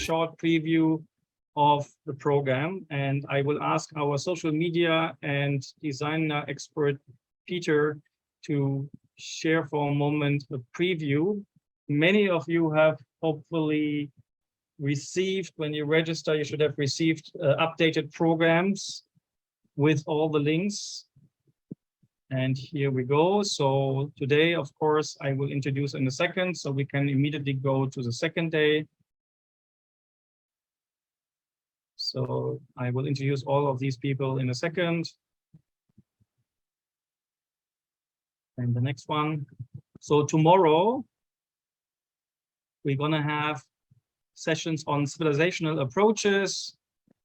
short preview of the program, and I will ask our social media and design expert, Peter, to share for a moment a preview. Many of you have hopefully received, when you register, you should have received updated programs with all the links. And here we go. So today, of course, I will introduce in a second, so we can immediately go to the second day. So I will introduce all of these people in a second. And the next one. So tomorrow, we're going to have sessions on civilizational approaches.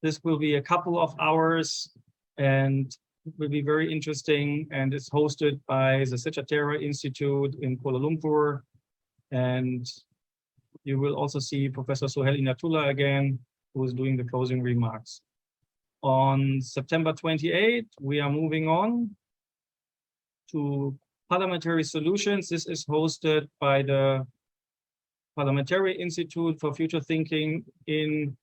This will be a couple of hours and will be very interesting, and it's hosted by the Sehjatera Institute in Kuala Lumpur. And you will also see Professor Sohail Inayatullah again, who is doing the closing remarks. On September 28th, we are moving on to Parliamentary Solutions. This is hosted by the Parliamentary Institute for Future Thinking in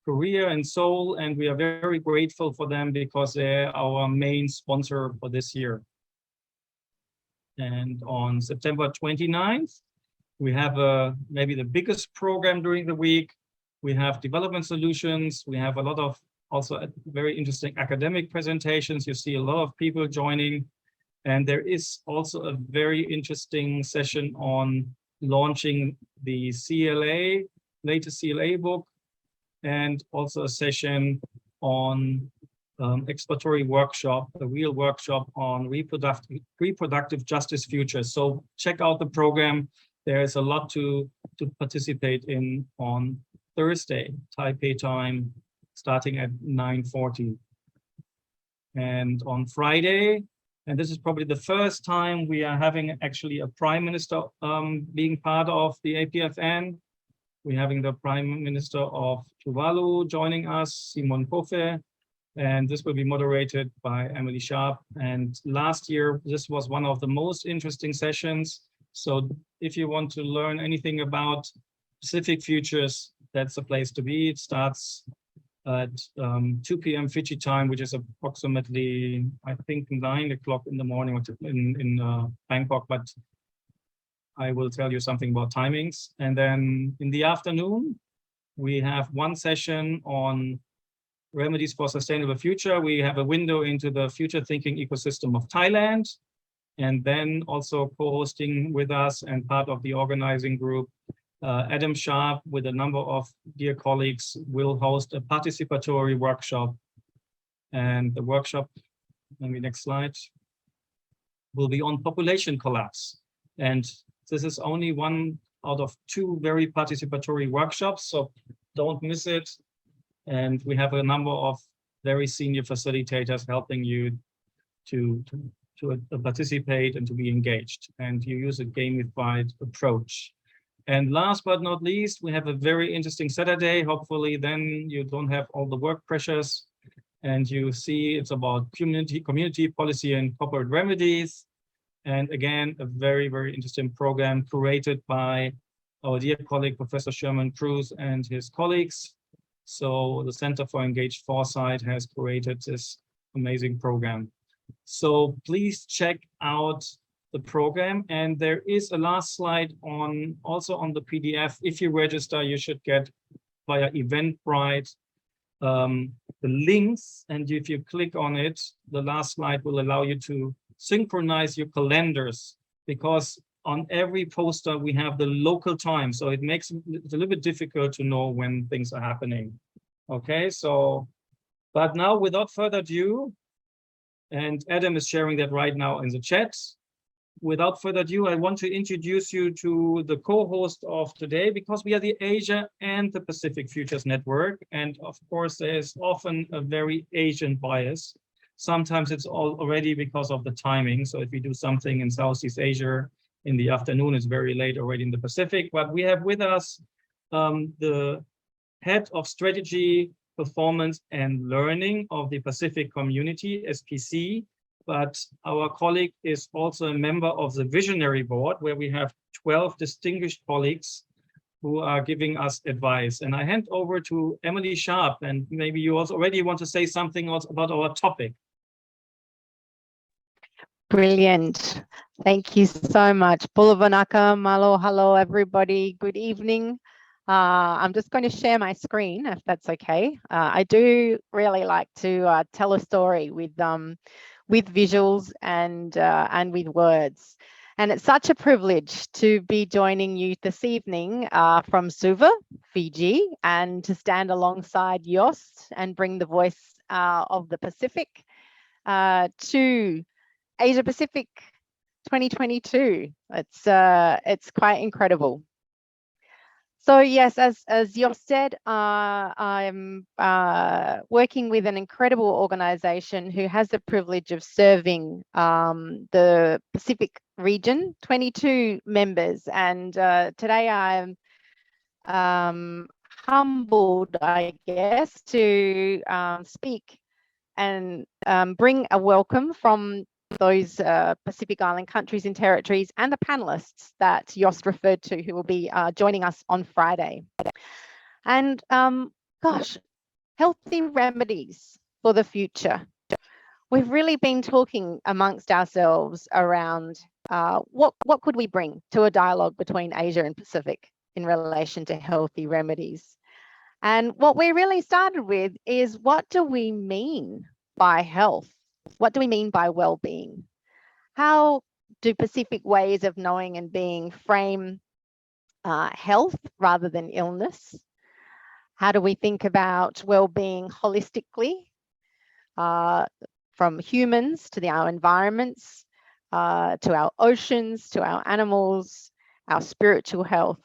Korea and Seoul, and we are very grateful for them because they're our main sponsor for this year. And on September 29th, we have maybe the biggest program during the week. We have development solutions. We have a lot of also very interesting academic presentations. You see a lot of people joining. And there is also a very interesting session on launching the CLA, latest CLA book, and also a session on exploratory workshop, a real workshop on reproductive justice futures. So check out the program. There is a lot to participate in on Thursday, Taipei time, starting at 9:40. And on Friday, and this is probably the first time we are having actually a prime minister being part of the APFN. We're having the Prime Minister of Tuvalu joining us, 𝗪𝗪𝗪𝗪, and this will be moderated by 𝗪𝗪𝗪𝗪𝗪. And last year, this was one of the most interesting sessions. So if you want to learn anything about Pacific futures, that's the place to be. It starts at 2 p.m. Fiji time, which is approximately, I think, 9 o'clock in the morning in Bangkok, but I will tell you something about timings. And then in the afternoon, we have one session on remedies for sustainable future. We have a window into the future thinking ecosystem of Thailand. And then also co-hosting with us and part of the organizing group, Adam Sharp, with a number of dear colleagues, will host a participatory workshop. And the workshop, maybe next slide, will be on population collapse. And this is only one out of 2 very participatory workshops, so don't miss it. And we have a number of very senior facilitators helping you to participate and to be engaged. And you use a gamified approach. And last but not least, we have a very interesting Saturday. Hopefully then you don't have all the work pressures. And you see it's about community policy and corporate remedies. And again, a very, very interesting program curated by our dear colleague, Professor Shermon Cruz and his colleagues. So the Center for Engaged Foresight has created this amazing program. So please check out the program. And there is a last slide also on the PDF. If you register, you should get via Eventbrite the links. And if you click on it, the last slide will allow you to synchronize your calendars, because on every poster we have the local time, so it makes it a little bit difficult to know when things are happening. Okay, so but now without further ado, and Adam is sharing that right now in the chat, without further ado, I want to introduce you to the co-host of today, because we are the Asia and the Pacific Futures Network, and of course there is often a very Asian bias. Sometimes it's already because of the timing. So if we do something in Southeast Asia in the afternoon, it's very late already in the Pacific. But we have with us the head of strategy, performance, and learning of the Pacific Community-SPC. But our colleague is also a member of the Visionary Board, where we have 12 distinguished colleagues who are giving us advice. And I hand over to Emily Sharp, and maybe you also already want to say something else about our topic. Brilliant. Thank you so much. Pulavanaka, malo, hello, everybody. Good evening. I'm just going to share my screen, if that's okay. I do really like to tell a story with visuals and with words. And it's such a privilege to be joining you this evening from Suva, Fiji, and to stand alongside Jost and bring the voice of the Pacific to Asia Pacific 2022. It's quite incredible. So yes, as Jost said, I'm working with an incredible organization who has the privilege of serving the Pacific region, 22 members. And today I'm humbled, I guess, to speak and bring a welcome from those Pacific Island countries and territories and the panelists that Jost referred to, who will be joining us on Friday. And gosh, healthy remedies for the future. We've really been talking amongst ourselves around what could we bring to a dialogue between Asia and Pacific in relation to healthy remedies. And what we really started with is, what do we mean by health? What do we mean by well-being? How do Pacific ways of knowing and being frame health rather than illness? How do we think about well-being holistically, from humans to our environments, to our oceans, to our animals, our spiritual health,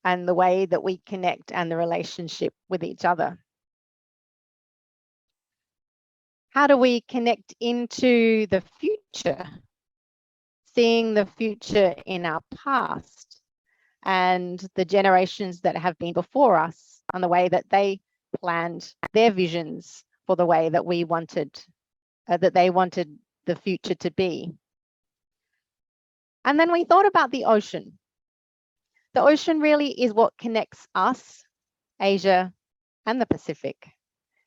and the way that we connect and the relationship with each other? How do we connect into the future, seeing the future in our past and the generations that have been before us and the way that they planned their visions for the way that we wanted, that they wanted the future to be? And then we thought about the ocean. The ocean really is what connects us, Asia, and the Pacific,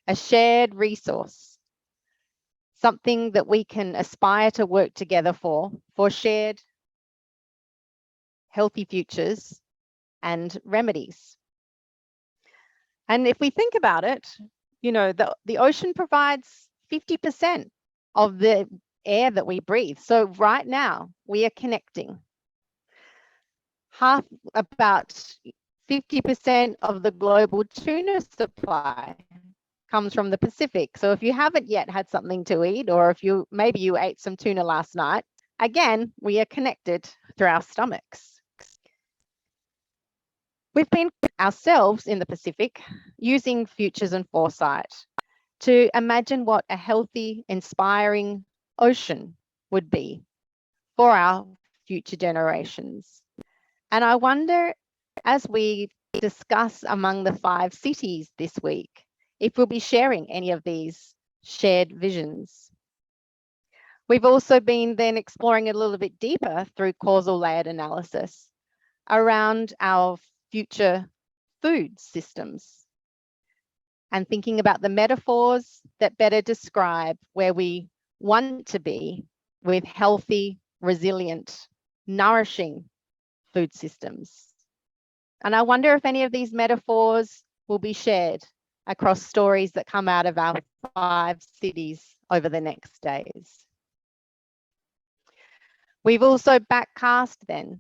a shared resource, something that we can aspire to work together for shared healthy futures and remedies. And if we think about it, you know, the ocean provides 50% of the air that we breathe. So right now we are connecting. About 50% of the global tuna supply comes from the Pacific. So if you haven't yet had something to eat, or if maybe you ate some tuna last night, again, we are connected through our stomachs. We've been ourselves in the Pacific using futures and foresight to imagine what a healthy, inspiring ocean would be for our future generations. And I wonder, as we discuss among the 5 cities this week, if we'll be sharing any of these shared visions. We've also been then exploring a little bit deeper through causal layered analysis around our future food systems and thinking about the metaphors that better describe where we want to be with healthy, resilient, nourishing food systems. And I wonder if any of these metaphors will be shared across stories that come out of our 5 cities over the next days. We've also backcast then,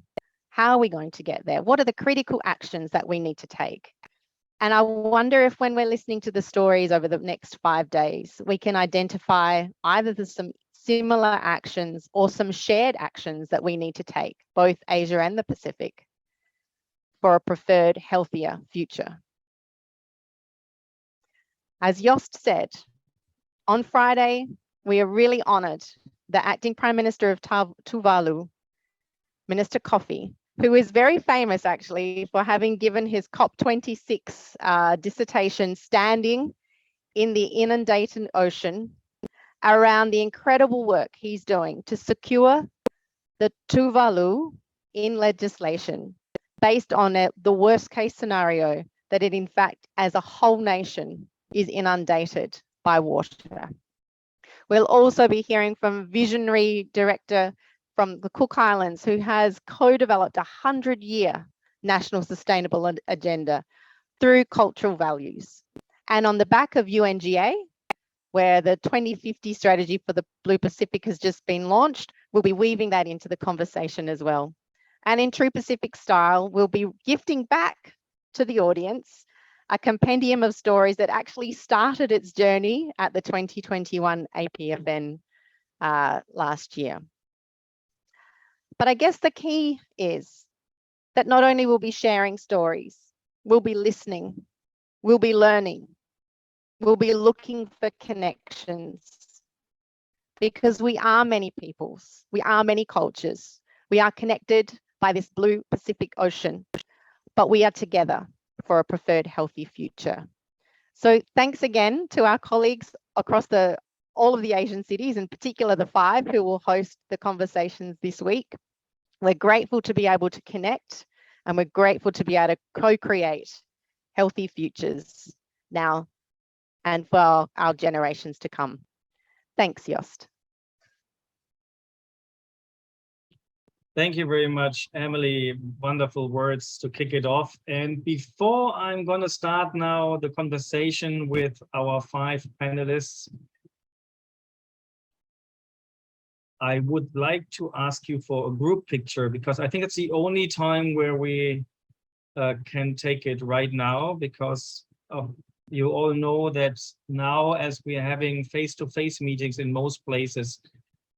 how are we going to get there? What are the critical actions that we need to take? And I wonder if when we're listening to the stories over the next 5 days, we can identify either some similar actions or some shared actions that we need to take, both Asia and the Pacific, for a preferred, healthier future. As Jost said, on Friday, we are really honored the acting Prime Minister of Tuvalu, Minister Coffey, who is very famous actually for having given his COP26 dissertation standing in the inundated ocean around the incredible work he's doing to secure the Tuvalu in legislation based on the worst case scenario that it in fact as a whole nation is inundated by water. We'll also be hearing from visionary director from the Cook Islands who has co-developed a 100-year national sustainable agenda through cultural values. And on the back of UNGA, where the 2050 strategy for the Blue Pacific has just been launched, we'll be weaving that into the conversation as well. And in true Pacific style, we'll be gifting back to the audience a compendium of stories that actually started its journey at the 2021 APFN last year. But I guess the key is that not only we'll be sharing stories, we'll be listening, we'll be learning, we'll be looking for connections, because we are many peoples, we are many cultures, we are connected by this blue Pacific Ocean, but we are together for a preferred healthy future. So thanks again to our colleagues across all of the Asian cities, in particular the 5 who will host the conversations this week. We're grateful to be able to connect, and we're grateful to be able to co-create healthy futures now and for our generations to come. Thanks, Jost. Thank you very much, Emily. Wonderful words to kick it off. And before I'm going to start now the conversation with our 5 panelists, I would like to ask you for a group picture, because I think it's the only time where we can take it right now, because you all know that now, as we are having face-to-face meetings in most places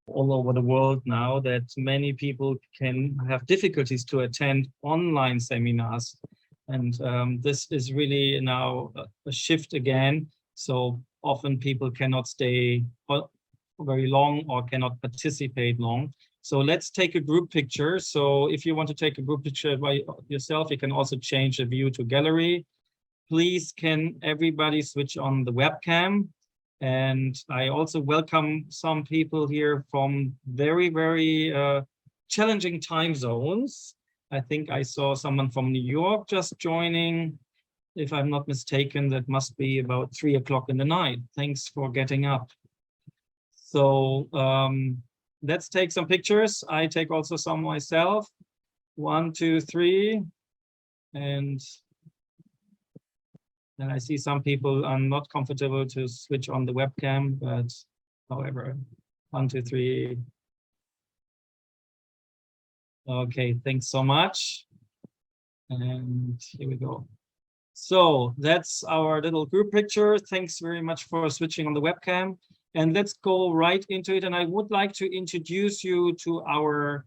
all over the world now, that many people can have difficulties to attend online seminars. And this is really now a shift again. So often people cannot stay very long or cannot participate long. So let's take a group picture. So if you want to take a group picture by yourself, you can also change the view to gallery. Please, can everybody switch on the webcam? And I also welcome some people here from very, very challenging time zones. I think I saw someone from New York just joining. If I'm not mistaken, that must be about 3 o'clock in the night. Thanks for getting up. So let's take some pictures. I take also some myself. 1, 2, 3. And I see some people are not comfortable to switch on the webcam, but however, 1, 2, 3. Okay, thanks so much. And here we go. So that's our little group picture. Thanks very much for switching on the webcam. And let's go right into it. And I would like to introduce you to our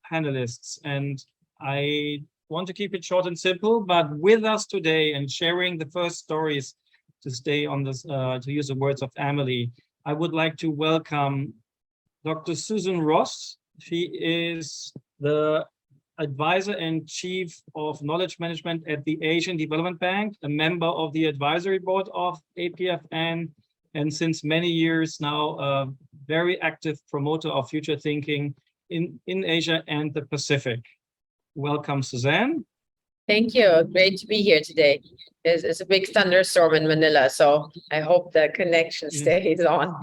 panelists. And I want to keep it short and simple, but with us today and sharing the first stories, to stay on this, to use the words of Emily, I would like to welcome Dr. Susann Roth. She is the Advisor and Chief of Knowledge Management at the Asian Development Bank, a member of the advisory board of APFN, and since many years now, a very active promoter of future thinking in Asia and the Pacific. Welcome, Susann. Thank you. Great to be here today. It's a big thunderstorm in Manila, so I hope the connection stays on.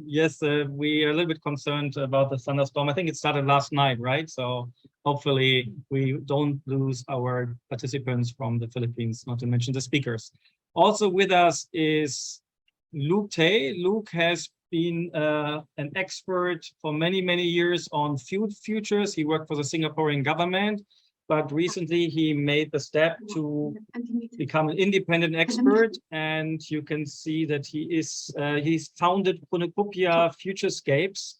Yes, we are a little bit concerned about the thunderstorm. I think it started last night, right? So hopefully we don't lose our participants from the Philippines, not to mention the speakers. Also with us is Luke Tay. Luke has been an expert for many, many years on food futures. He worked for the Singaporean government, but recently he made the step to become an independent expert. And you can see that he's founded 𝗪𝗪𝘁𝗵 Futurescapes.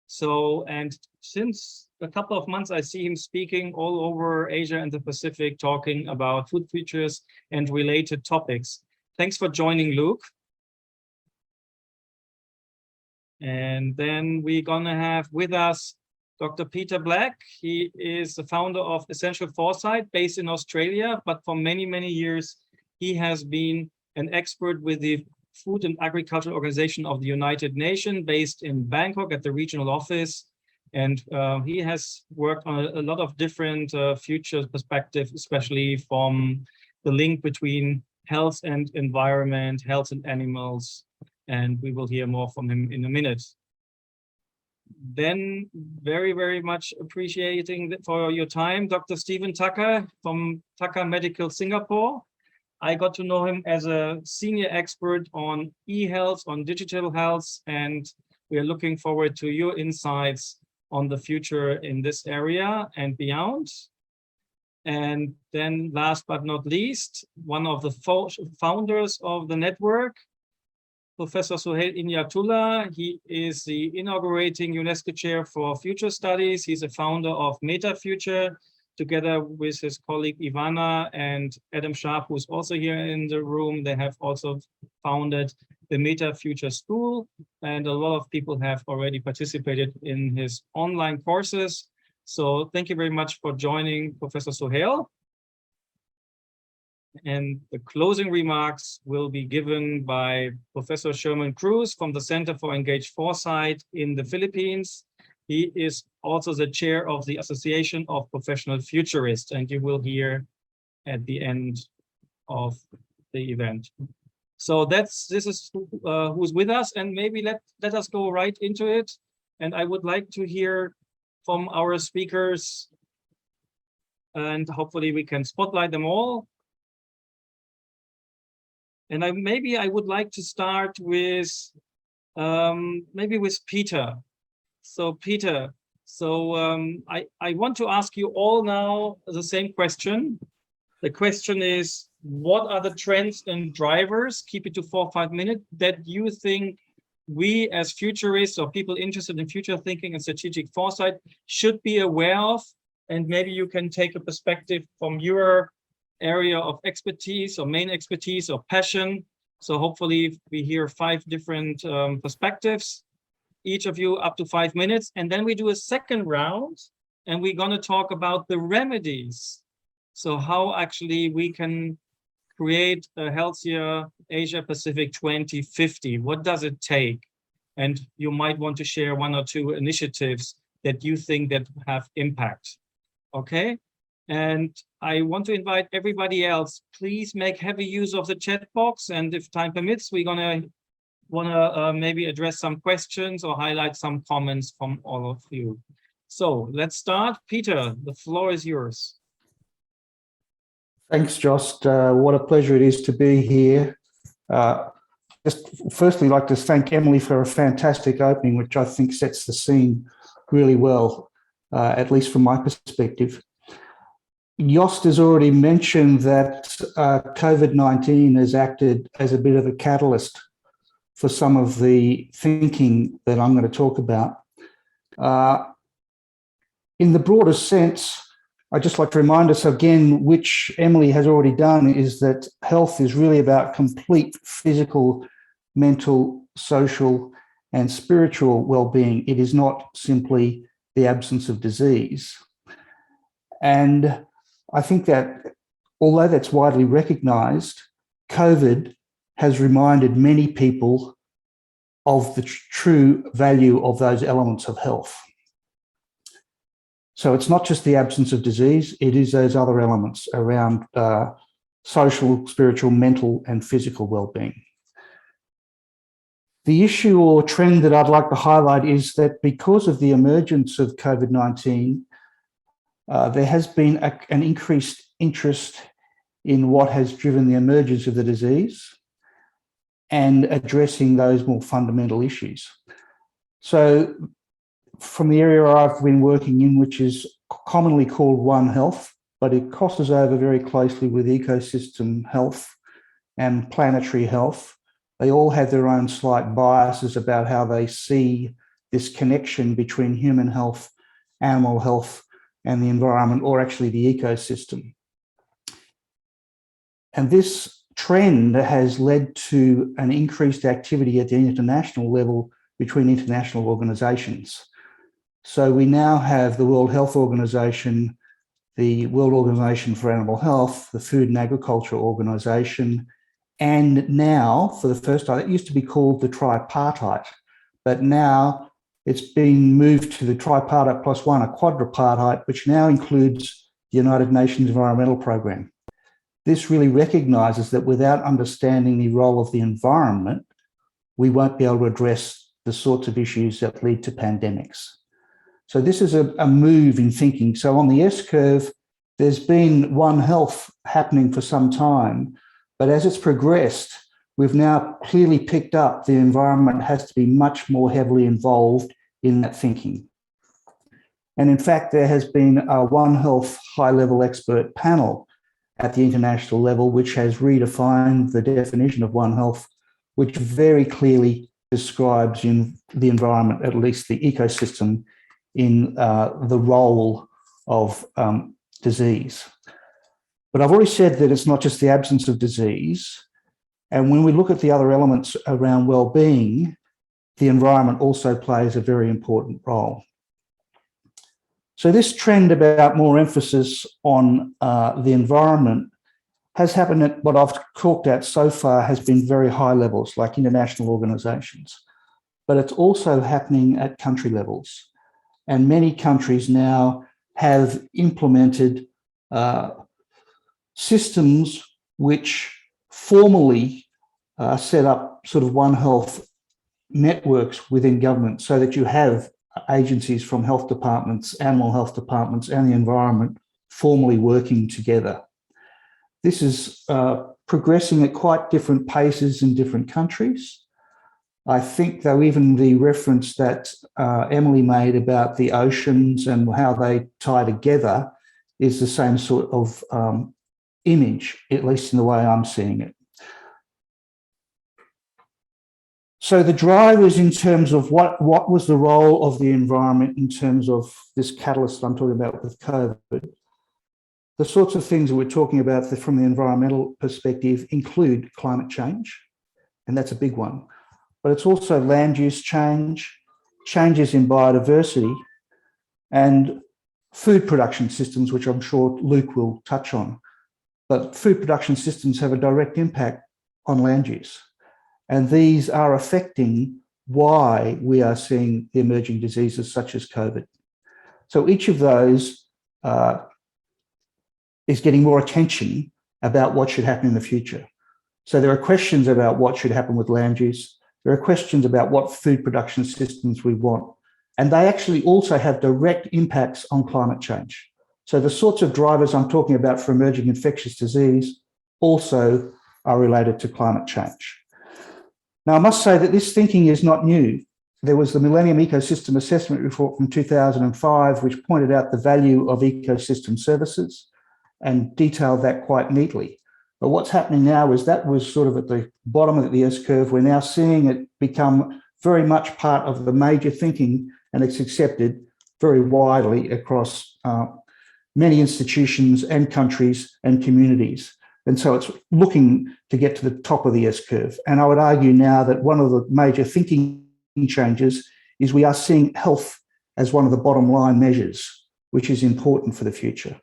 So, and since a couple of months, I see him speaking all over Asia and the Pacific, talking about food futures and related topics. Thanks for joining, Luke. And then we're gonna have with us Dr. Peter Black. He is the founder of Essential Foresight, based in Australia, but for many, many years, he has been an expert with the Food and Agriculture Organization of the United Nations, based in Bangkok at the regional office. And he has worked on a lot of different future perspectives, especially from the link between health and environment, health and animals. And we will hear more from him in a minute. Then very, very much appreciating for your time, Dr. Stephen Tucker from Tucker Medical Singapore. I got to know him as a senior expert on e-health, on digital health, and we are looking forward to your insights on the future in this area and beyond. And then last but not least, one of the founders of the network, Professor Sohail Inayatullah. He is the inaugurating UNESCO Chair for Future Studies. He's a founder of 𝗪𝗶𝘁𝗵, together with his colleague Ivana and Adam Sharp, who's also here in the room. They have also founded the 𝗪𝗶𝘁𝗵 School, and a lot of people have already participated in his online courses. So thank you very much for joining, Professor Sohail. And the closing remarks will be given by Professor Shermon Cruz from the Center for Engaged Foresight in the Philippines. He is also the chair of the Association of Professional Futurists, and you will hear at the end of the event. So this is who's with us, and maybe let us go right into it. And I would like to hear from our speakers, and hopefully we can spotlight them all. And maybe I would like to start with maybe with Peter. So Peter, I want to ask you all now the same question. The question is, what are the trends and drivers, keep it to 4 or 5 minutes, that you think we as futurists or people interested in future thinking and strategic foresight should be aware of? And maybe you can take a perspective from your area of expertise or main expertise or passion. So hopefully we hear 5 different perspectives, each of you up to 5 minutes. And then we do a second round, and we're going to talk about the remedies. So how actually we can create a healthier Asia Pacific 2050. What does it take? And you might want to share 1 or 2 initiatives that you think that have impact. Okay? And I want to invite everybody else, please make heavy use of the chat box. And if time permits, we're gonna maybe address some questions or highlight some comments from all of you. So let's start. Peter, the floor is yours. Thanks, Jost. What a pleasure it is to be here. Just firstly, like to thank Emily for a fantastic opening, which I think sets the scene really well, at least from my perspective. Jost has already mentioned that COVID-19 has acted as a bit of a catalyst for some of the thinking that I'm going to talk about. In the broader sense, I'd just like to remind us again, which Emily has already done, is that health is really about complete physical, mental, social, and spiritual well-being. It is not simply the absence of disease. And I think that although that's widely recognized, COVID has reminded many people of the true value of those elements of health. So it's not just the absence of disease, it is those other elements around social, spiritual, mental, and physical well-being. The issue or trend that I'd like to highlight is that because of the emergence of COVID-19, there has been an increased interest in what has driven the emergence of the disease and addressing those more fundamental issues. So from the area I've been working in, which is commonly called One Health, but it crosses over very closely with ecosystem health and planetary health. They all have their own slight biases about how they see this connection between human health, animal health, and the environment, or actually the ecosystem. And this trend has led to an increased activity at the international level between international organizations. So we now have the World Health Organization, the World Organization for Animal Health, the Food and Agriculture Organization, and now, for the first time, it used to be called the tripartite, but now it's been moved to the tripartite plus one, a quadripartite, which now includes the United Nations Environmental Programme. This really recognises that without understanding the role of the environment, we won't be able to address the sorts of issues that lead to pandemics. So this is a move in thinking. So on the S-curve, there's been One Health happening for some time, but as it's progressed, we've now clearly picked up the environment has to be much more heavily involved in that thinking. And in fact, there has been a One Health high-level expert panel at the international level, which has redefined the definition of One Health, which very clearly describes in the environment, at least the ecosystem, in the role of disease. But I've already said that it's not just the absence of disease. And when we look at the other elements around well-being, the environment also plays a very important role. So this trend about more emphasis on the environment has happened at what I've talked at so far has been very high levels, like international organisations, but it's also happening at country levels. And many countries now have implemented systems which formally set up sort of One Health networks within government so that you have agencies from health departments, animal health departments, and the environment formally working together. This is progressing at quite different paces in different countries. I think, though, even the reference that Emily made about the oceans and how they tie together is the same sort of image, at least in the way I'm seeing it. So the drivers in terms of what was the role of the environment in terms of this catalyst I'm talking about with COVID, the sorts of things that we're talking about from the environmental perspective include climate change, and that's a big one. But it's also land use change, changes in biodiversity, and food production systems, which I'm sure Luke will touch on. But food production systems have a direct impact on land use. And these are affecting why we are seeing the emerging diseases such as COVID. So each of those is getting more attention about what should happen in the future. So there are questions about what should happen with land use. There are questions about what food production systems we want. And they actually also have direct impacts on climate change. So the sorts of drivers I'm talking about for emerging infectious disease also are related to climate change. Now, I must say that this thinking is not new. There was the Millennium Ecosystem Assessment Report from 2005, which pointed out the value of ecosystem services and detailed that quite neatly. But what's happening now is that was sort of at the bottom of the S-curve. We're now seeing it become very much part of the major thinking, and it's accepted very widely across many institutions and countries and communities. And so it's looking to get to the top of the S-curve. And I would argue now that one of the major thinking changes is we are seeing health as one of the bottom line measures, which is important for the future.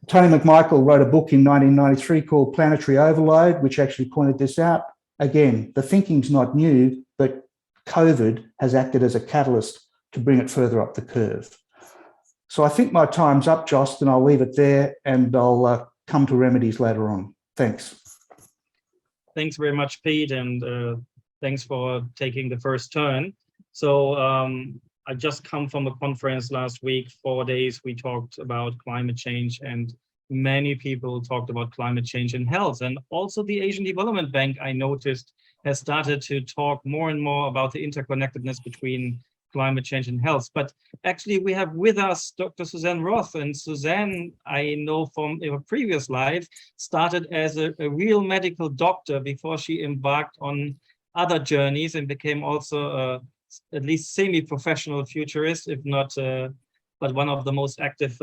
Tony McMichael wrote a book in 1993 called Planetary Overload, which actually pointed this out. Again, the thinking's not new, but COVID has acted as a catalyst to bring it further up the curve. So I think my time's up, Jost, and I'll leave it there, and I'll come to remedies later on. Thanks. Thanks very much, Pete, and thanks for taking the first turn. So I just come from a conference last week, 4 days. We talked about climate change, and many people talked about climate change and health. And also the Asian Development Bank, I noticed, has started to talk more and more about the interconnectedness between climate change and health. But actually we have with us Dr. Susann Roth, and Susann, I know from her previous life, started as a real medical doctor before she embarked on other journeys and became also at least semi-professional futurist, if not, but one of the most active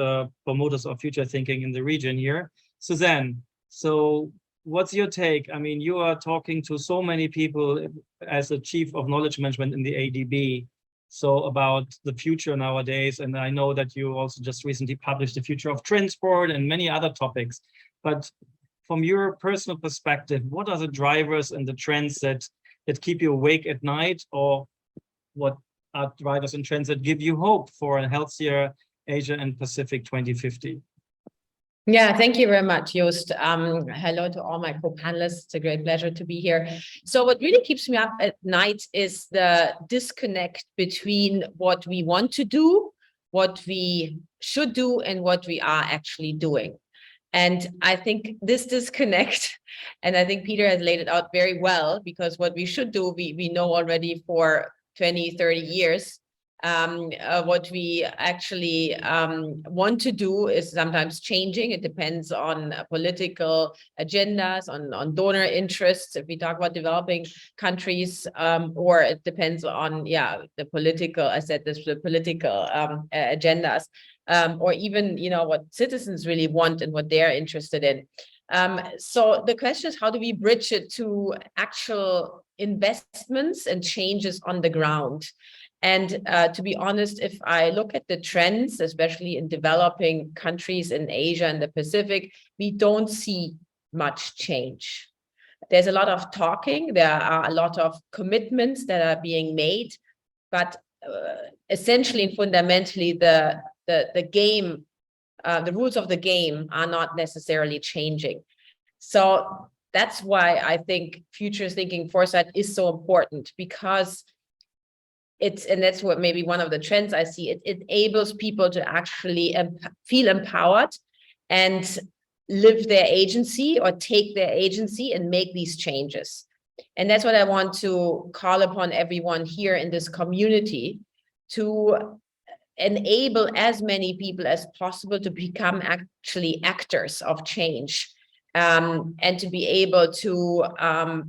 promoters of future thinking in the region here. Susann, so what's your take? I mean, you are talking to so many people as a chief of knowledge management in the ADB. So about the future nowadays, and I know that you also just recently published The Future of Transport and many other topics. But from your personal perspective, what are the drivers and the trends that keep you awake at night, or what are drivers and trends that give you hope for a healthier Asia and Pacific 2050? Yeah, thank you very much, Jost. Hello to all my co-panelists. It's a great pleasure to be here. So what really keeps me up at night is the disconnect between what we want to do, what we should do, and what we are actually doing. And I think this disconnect, and I think Peter has laid it out very well, because what we should do, we know already for 20, 30 years. What we actually want to do is sometimes changing. It depends on political agendas, on donor interests, if we talk about developing countries, or it depends on, the political, I said this, the political agendas, or even, what citizens really want and what they're interested in. So the question is, how do we bridge it to actual investments and changes on the ground? And to be honest, if I look at the trends, especially in developing countries in Asia and the Pacific, we don't see much change. There's a lot of talking, there are a lot of commitments that are being made, but essentially and fundamentally, the game, the rules of the game are not necessarily changing. So that's why I think futures thinking foresight is so important, because and that's what maybe one of the trends I see, it enables people to actually feel empowered and live their agency, or take their agency and make these changes. And that's what I want to call upon everyone here in this community, to enable as many people as possible to become actually actors of change, and to be able to,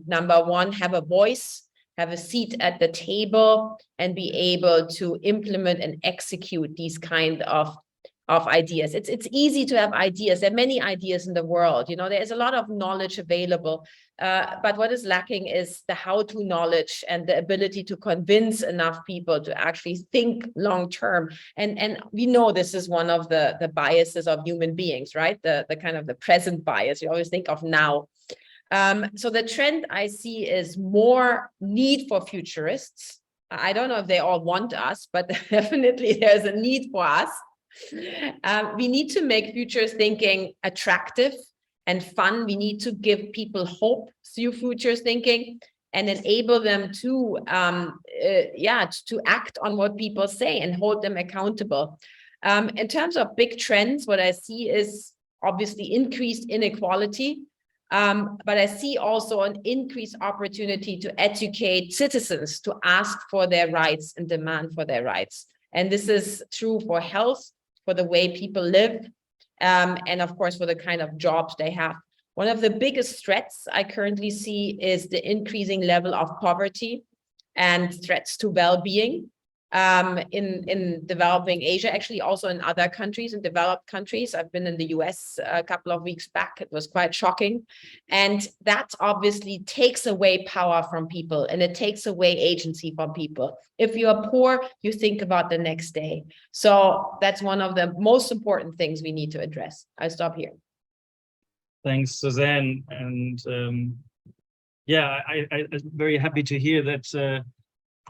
number one, have a voice, have a seat at the table, and be able to implement and execute these kind of ideas. It's easy to have ideas. There are many ideas in the world. There's a lot of knowledge available, but what is lacking is the how-to knowledge and the ability to convince enough people to actually think long-term. And we know this is one of the biases of human beings, right? The kind of the present bias. You always think of now. So the trend I see is more need for futurists. I don't know if they all want us, but definitely there's a need for us. We need to make futures thinking attractive and fun. We need to give people hope through futures thinking and enable them to act on what people say and hold them accountable. In terms of big trends, what I see is obviously increased inequality. But I see also an increased opportunity to educate citizens to ask for their rights and demand for their rights. And this is true for health, for the way people live, and of course, for the kind of jobs they have. One of the biggest threats I currently see is the increasing level of poverty and threats to well-being. In developing Asia, actually also in other countries, in developed countries. I've been in the US a couple of weeks back. It was quite shocking. And that obviously takes away power from people, and it takes away agency from people. If you are poor, you think about the next day. So that's one of the most important things we need to address. I stop here. Thanks, Susann. And I'm very happy to hear that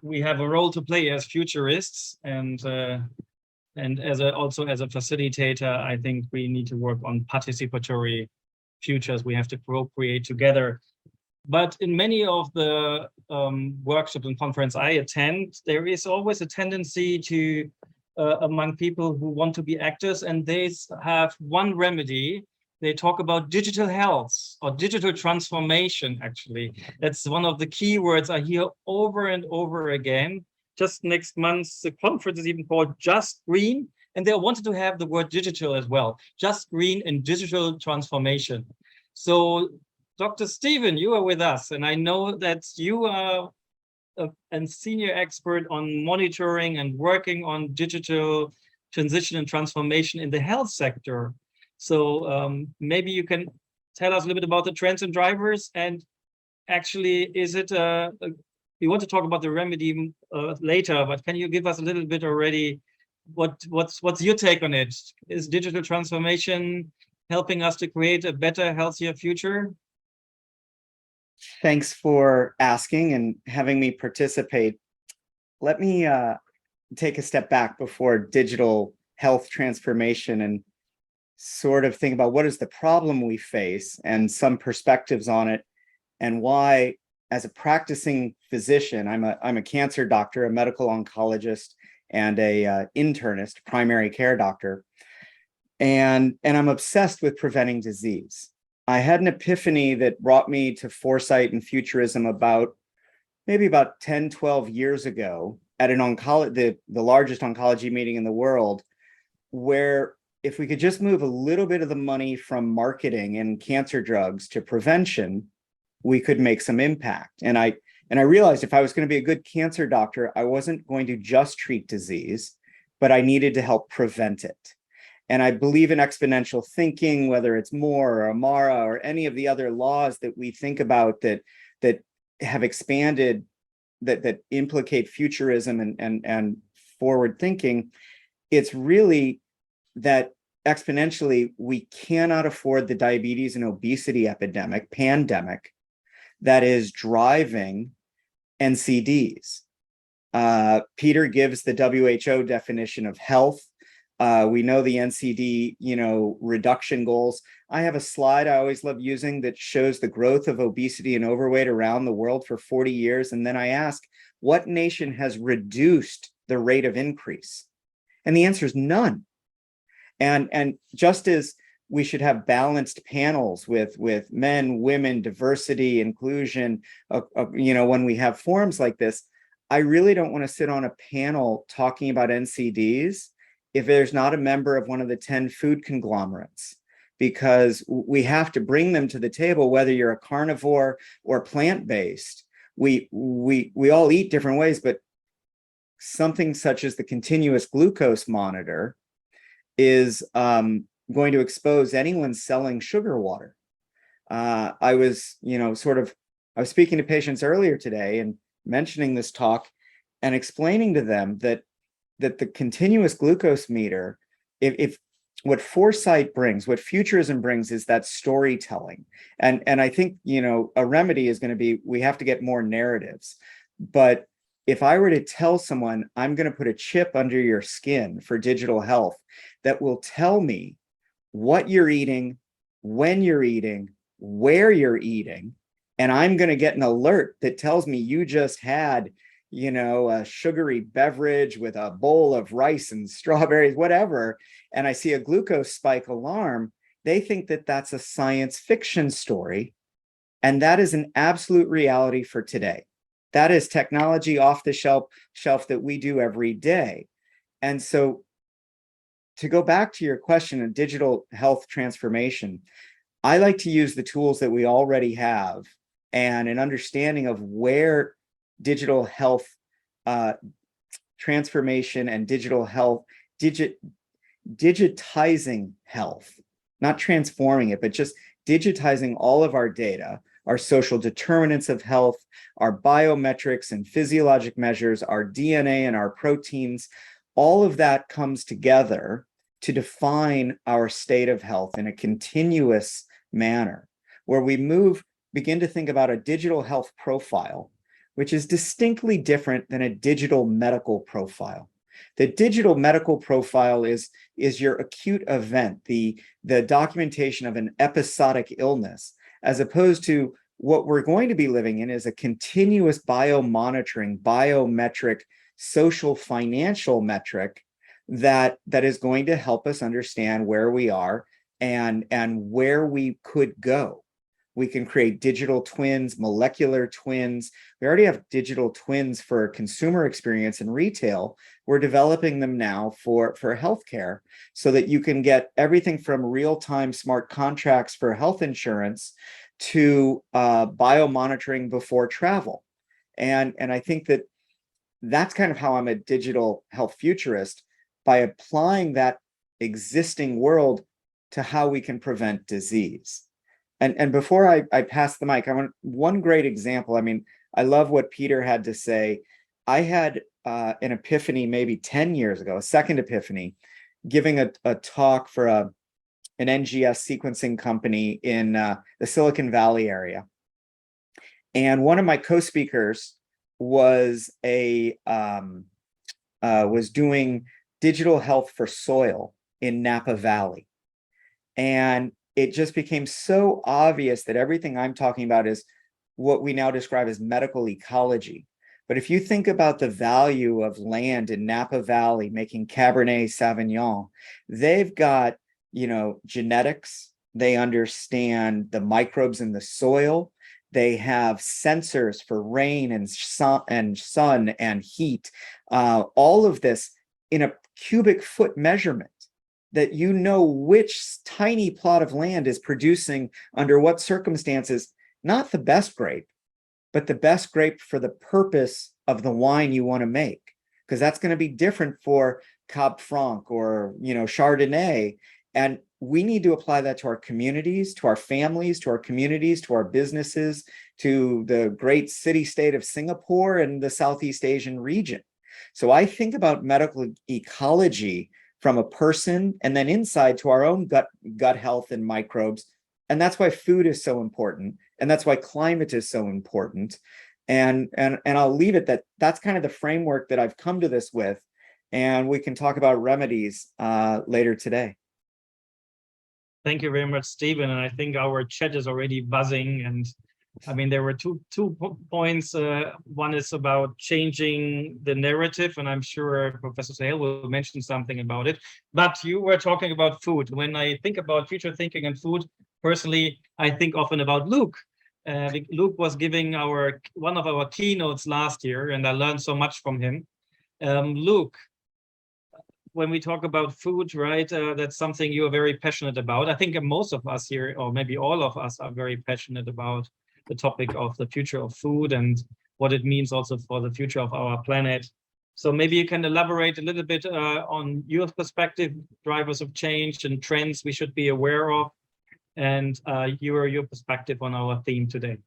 we have a role to play as futurists, and also as a facilitator. I think we need to work on participatory futures. We have to co-create together. But in many of the workshops and conferences I attend, there is always a tendency to among people who want to be actors, and they have one remedy. They talk about digital health or digital transformation, actually. That's one of the key words I hear over and over again. Just next month, the conference is even called Just Green, and they wanted to have the word digital as well. Just Green and digital transformation. So, Dr. Stephen, you are with us, and I know that you are a senior expert on monitoring and working on digital transition and transformation in the health sector. So maybe you can tell us a little bit about the trends and drivers, and actually, is it, we want to talk about the remedy later, but can you give us a little bit already, what's your take on it? Is digital transformation helping us to create a better, healthier future? Thanks for asking and having me participate. let me take a step back before digital health transformation and sort of think about what is the problem we face and some perspectives on it, and why, as a practicing physician, I'm a cancer doctor, a medical oncologist, and a internist, primary care doctor, and I'm obsessed with preventing disease. I had an epiphany that brought me to foresight and futurism maybe about 10, 12 years ago at an the largest oncology meeting in the world, where if we could just move a little bit of the money from marketing and cancer drugs to prevention, we could make some impact. And I realized if I was going to be a good cancer doctor, I wasn't going to just treat disease, but I needed to help prevent it. And I believe in exponential thinking, whether it's Moore or 𝗪𝗁 or any of the other laws that we think about that have expanded, that implicate futurism and forward thinking. It's really that exponentially, we cannot afford the diabetes and obesity pandemic that is driving NCDs. Peter gives the WHO definition of health. We know the NCD, reduction goals. I have a slide I always love using that shows the growth of obesity and overweight around the world for 40 years. And then I ask, what nation has reduced the rate of increase? And the answer is none. And just as we should have balanced panels with men, women, diversity, inclusion, when we have forums like this, I really don't want to sit on a panel talking about NCDs if there's not a member of one of the 10 food conglomerates, because we have to bring them to the table, whether you're a carnivore or plant-based. We all eat different ways, but something such as the continuous glucose monitor is going to expose anyone selling sugar water. I was speaking to patients earlier today and mentioning this talk and explaining to them that the continuous glucose meter, if what foresight brings, what futurism brings, is that storytelling. And I think, a remedy is going to be, we have to get more narratives. But if I were to tell someone, I'm going to put a chip under your skin for digital health that will tell me what you're eating, when you're eating, where you're eating, and I'm going to get an alert that tells me you just had, a sugary beverage with a bowl of rice and strawberries, whatever, and I see a glucose spike alarm, they think that that's a science fiction story. And that is an absolute reality for today. That is technology off the shelf that we do every day. And so, to go back to your question of digital health transformation, I like to use the tools that we already have and an understanding of where digital health transformation and digital health, digitizing health, not transforming it, but just digitizing all of our data, our social determinants of health, our biometrics and physiologic measures, our DNA and our proteins. All of that comes together to define our state of health in a continuous manner, where we begin to think about a digital health profile, which is distinctly different than a digital medical profile. The digital medical profile is your acute event, the documentation of an episodic illness, as opposed to what we're going to be living in is a continuous biomonitoring, biometric, social financial metric that is going to help us understand where we are and where we could go. We can create digital twins, molecular twins. We already have digital twins for consumer experience and retail. We're developing them now for healthcare, so that you can get everything from real-time smart contracts for health insurance to biomonitoring before travel. And I think that's kind of how I'm a digital health futurist, by applying that existing world to how we can prevent disease. And before I pass the mic, I want one great example. I mean, I love what Peter had to say. I had an epiphany maybe 10 years ago, a second epiphany, giving a talk for an NGS sequencing company in the Silicon Valley area. And one of my co-speakers was was doing digital health for soil in Napa Valley. And it just became so obvious that everything I'm talking about is what we now describe as medical ecology. But if you think about the value of land in Napa Valley making Cabernet Sauvignon, they've got, you know, genetics, they understand the microbes in the soil, they have sensors for rain and sun and heat, all of this in a cubic foot measurement, that you know which tiny plot of land is producing under what circumstances, not the best grape, but the best grape for the purpose of the wine you want to make, because that's going to be different for Cab Franc or, you know, Chardonnay. And we need to apply that to our communities, to our families, to our communities, to our businesses, to the great city-state of Singapore and the Southeast Asian region. So I think about medical ecology from a person and then inside to our own gut health and microbes. And that's why food is so important. And that's why climate is so important. And I'll leave it that that's kind of the framework that I've come to this with. And we can talk about remedies later today. Thank you very much, Stephen. And I think our chat is already buzzing. And I mean, there were two points. One is about changing the narrative, and I'm sure Professor Sohail will mention something about it. But you were talking about food. When I think about future thinking and food, personally, I think often about Luke. Luke was giving one of our keynotes last year, and I learned so much from him. Luke, when we talk about food, right, that's something you are very passionate about. I think most of us here, or maybe all of us, are very passionate about the topic of the future of food and what it means also for the future of our planet. So maybe you can elaborate a little bit on your perspective, drivers of change and trends we should be aware of, and your perspective on our theme today.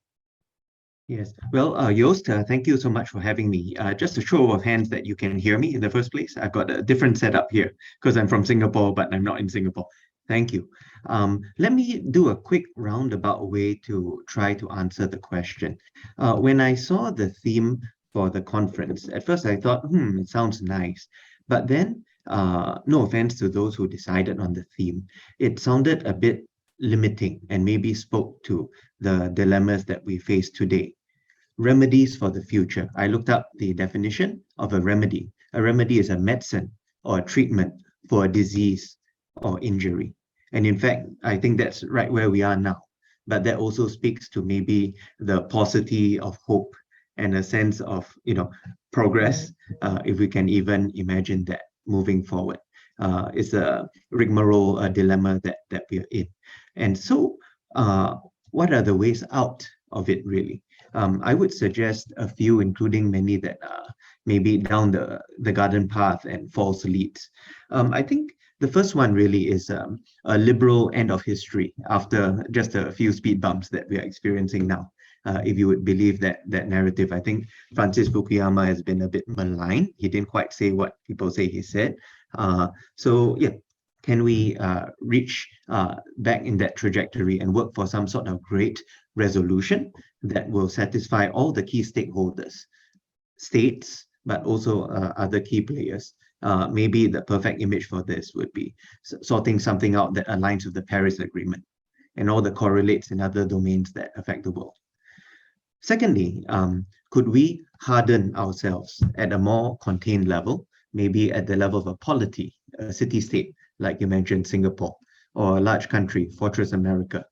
Yes, well, Jost, thank you so much for having me. Just a show of hands that you can hear me in the first place. I've got a different setup here because I'm from Singapore, but I'm not in Singapore. Thank you. Let me do a quick roundabout way to try to answer the question. When I saw the theme for the conference, at first I thought, it sounds nice. But then, no offense to those who decided on the theme, it sounded a bit limiting and maybe spoke to the dilemmas that we face today. Remedies for the future. I looked up the definition of a remedy. A remedy is a medicine or a treatment for a disease or injury. And in fact, I think that's right where we are now. But that also speaks to maybe the paucity of hope and a sense of, progress, if we can even imagine that moving forward. It's a rigmarole dilemma that we're in. And so, what are the ways out of it, really? I would suggest a few, including many that are maybe down the garden path and false leads. I think the first one really is a liberal end of history after just a few speed bumps that we are experiencing now. If you would believe that narrative, I think Francis Fukuyama has been a bit maligned. He didn't quite say what people say he said. So yeah, can we reach back in that trajectory and work for some sort of great resolution that will satisfy all the key stakeholders, states, but also other key players? Maybe the perfect image for this would be sorting something out that aligns with the Paris Agreement and all the correlates in other domains that affect the world. Secondly, could we harden ourselves at a more contained level, maybe at the level of a polity, a city-state, like you mentioned, Singapore, or a large country, Fortress America,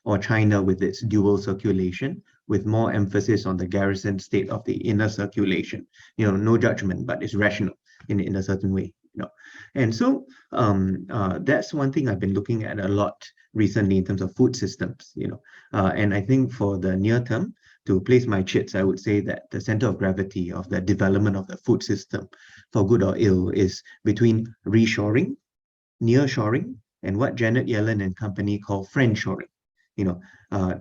or China with its dual circulation, with more emphasis on the garrison state of the inner circulation. No judgment, but it's rational in a certain way. And so that's one thing I've been looking at a lot recently in terms of food systems. And I think for the near term, to place my chits, I would say that the center of gravity of the development of the food system, for good or ill, is between reshoring, nearshoring, and what Janet Yellen and company call friendshoring.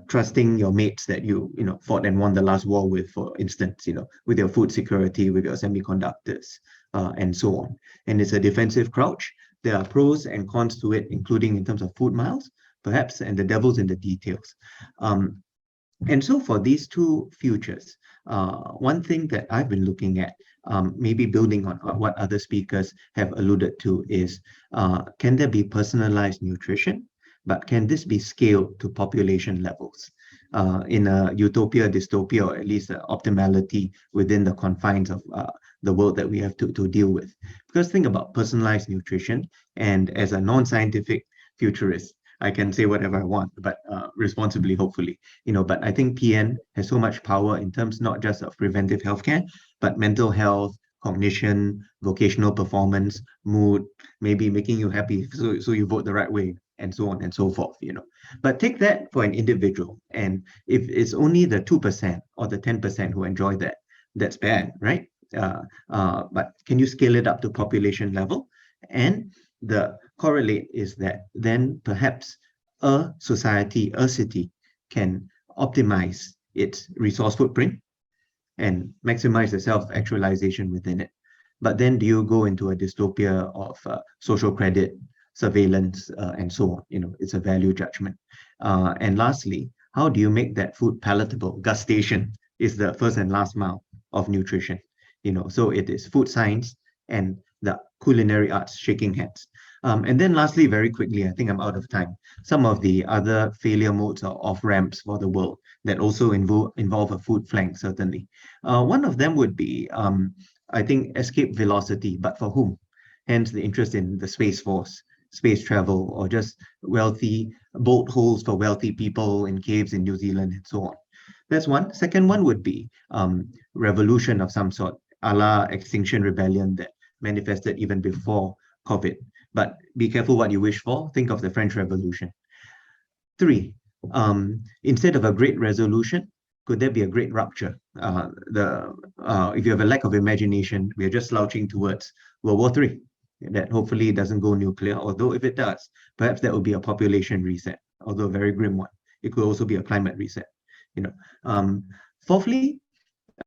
Trusting your mates that you fought and won the last war with, for instance, with your food security, with your semiconductors, and so on. And it's a defensive crouch. There are pros and cons to it, including in terms of food miles, perhaps, and the devil's in the details. And so for these two futures, one thing that I've been looking at, maybe building on what other speakers have alluded to, is can there be personalized nutrition, but can this be scaled to population levels in a utopia, dystopia, or at least optimality within the confines of the world that we have to deal with? Because think about personalized nutrition, and as a non-scientific futurist, I can say whatever I want, but responsibly, hopefully, but I think PN has so much power in terms not just of preventive healthcare, but mental health, cognition, vocational performance, mood, maybe making you happy so you vote the right way, and so on and so forth, But take that for an individual, and if it's only the 2% or the 10% who enjoy that, that's bad, right? But can you scale it up to population level? And the correlate is that then perhaps a society, a city can optimize its resource footprint and maximize the self-actualization within it. But then do you go into a dystopia of social credit, surveillance, and so on? It's a value judgment. And lastly, how do you make that food palatable? Gustation is the first and last mile of nutrition. So it is food science and the culinary arts shaking hands. And then lastly, very quickly, I think I'm out of time, some of the other failure modes or off-ramps for the world that also involve a food flank, certainly. One of them would be, I think, escape velocity, but for whom? Hence the interest in the Space Force, space travel, or just wealthy boat holes for wealthy people in caves in New Zealand and so on. That's one. Second one would be revolution of some sort, a la Extinction Rebellion that manifested even before COVID. But be careful what you wish for. Think of the French Revolution. 3, instead of a great resolution, could there be a great rupture? If you have a lack of imagination, we are just slouching towards World War III. That hopefully doesn't go nuclear, although if it does, perhaps that would be a population reset, although a very grim one. It could also be a climate reset. Fourthly,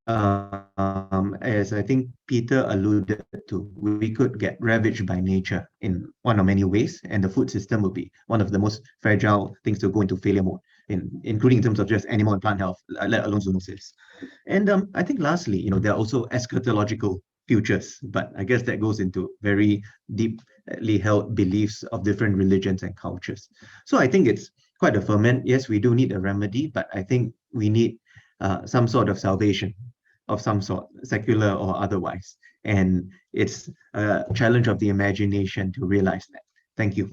as I think Peter alluded to, we could get ravaged by nature in one or many ways, and the food system would be one of the most fragile things to go into failure mode, including in terms of just animal and plant health, let alone zoonosis. And I think lastly, there are also eschatological futures, but I guess that goes into very deeply held beliefs of different religions and cultures. So I think it's quite a ferment. Yes, we do need a remedy, but I think we need some sort of salvation of some sort, secular or otherwise. And it's a challenge of the imagination to realize that. Thank you.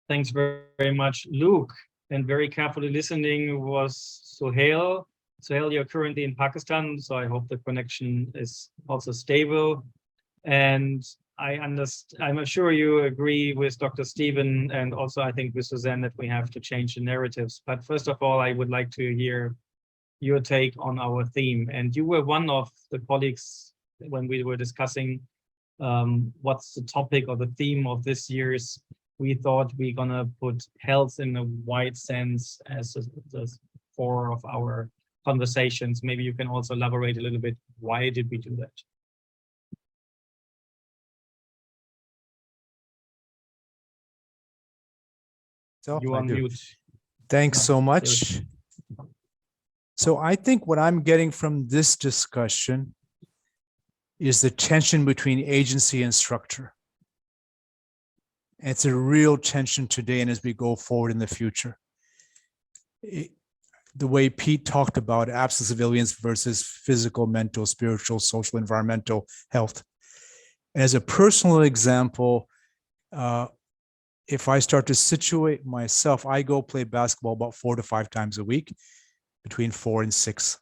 Thanks very much, Luke. And very carefully listening was Sohail. Sohail, you're currently in Pakistan, so I hope the connection is also stable. And I'm sure you agree with Dr. Stephen, and also I think with Susann, that we have to change the narratives. But first of all, I would like to hear your take on our theme. And you were one of the colleagues when we were discussing what's the topic or the theme of this year's. We thought we're gonna put health in a wide sense as the core of our conversations. Maybe you can also elaborate a little bit. Why did we do that? So You are on mute. Thanks so Sorry. much. So I think what I'm getting from this discussion is the tension between agency and structure. It's a real tension today and as we go forward in the future. The way Pete talked about absence of civilians versus physical, mental, spiritual, social, environmental health. As a personal example, if I start to situate myself, I go play basketball about 4 to 5 times a week, between 4 and 6.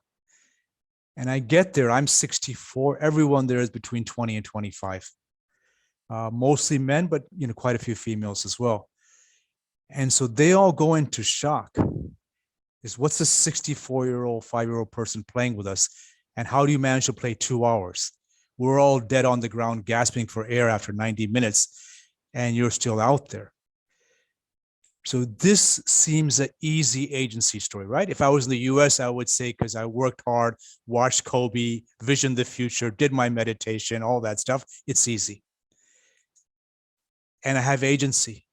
And I get there, I'm 64. Everyone there is between 20 and 25. Mostly men, but quite a few females as well. And so they all go into shock. Is what's a 64-year-old, 5-year-old person playing with us? And how do you manage to play 2 hours? We're all dead on the ground, gasping for air after 90 minutes, and you're still out there. So this seems an easy agency story, right? If I was in the US, I would say, because I worked hard, watched Kobe, visioned the future, did my meditation, all that stuff, it's easy. And I have agency.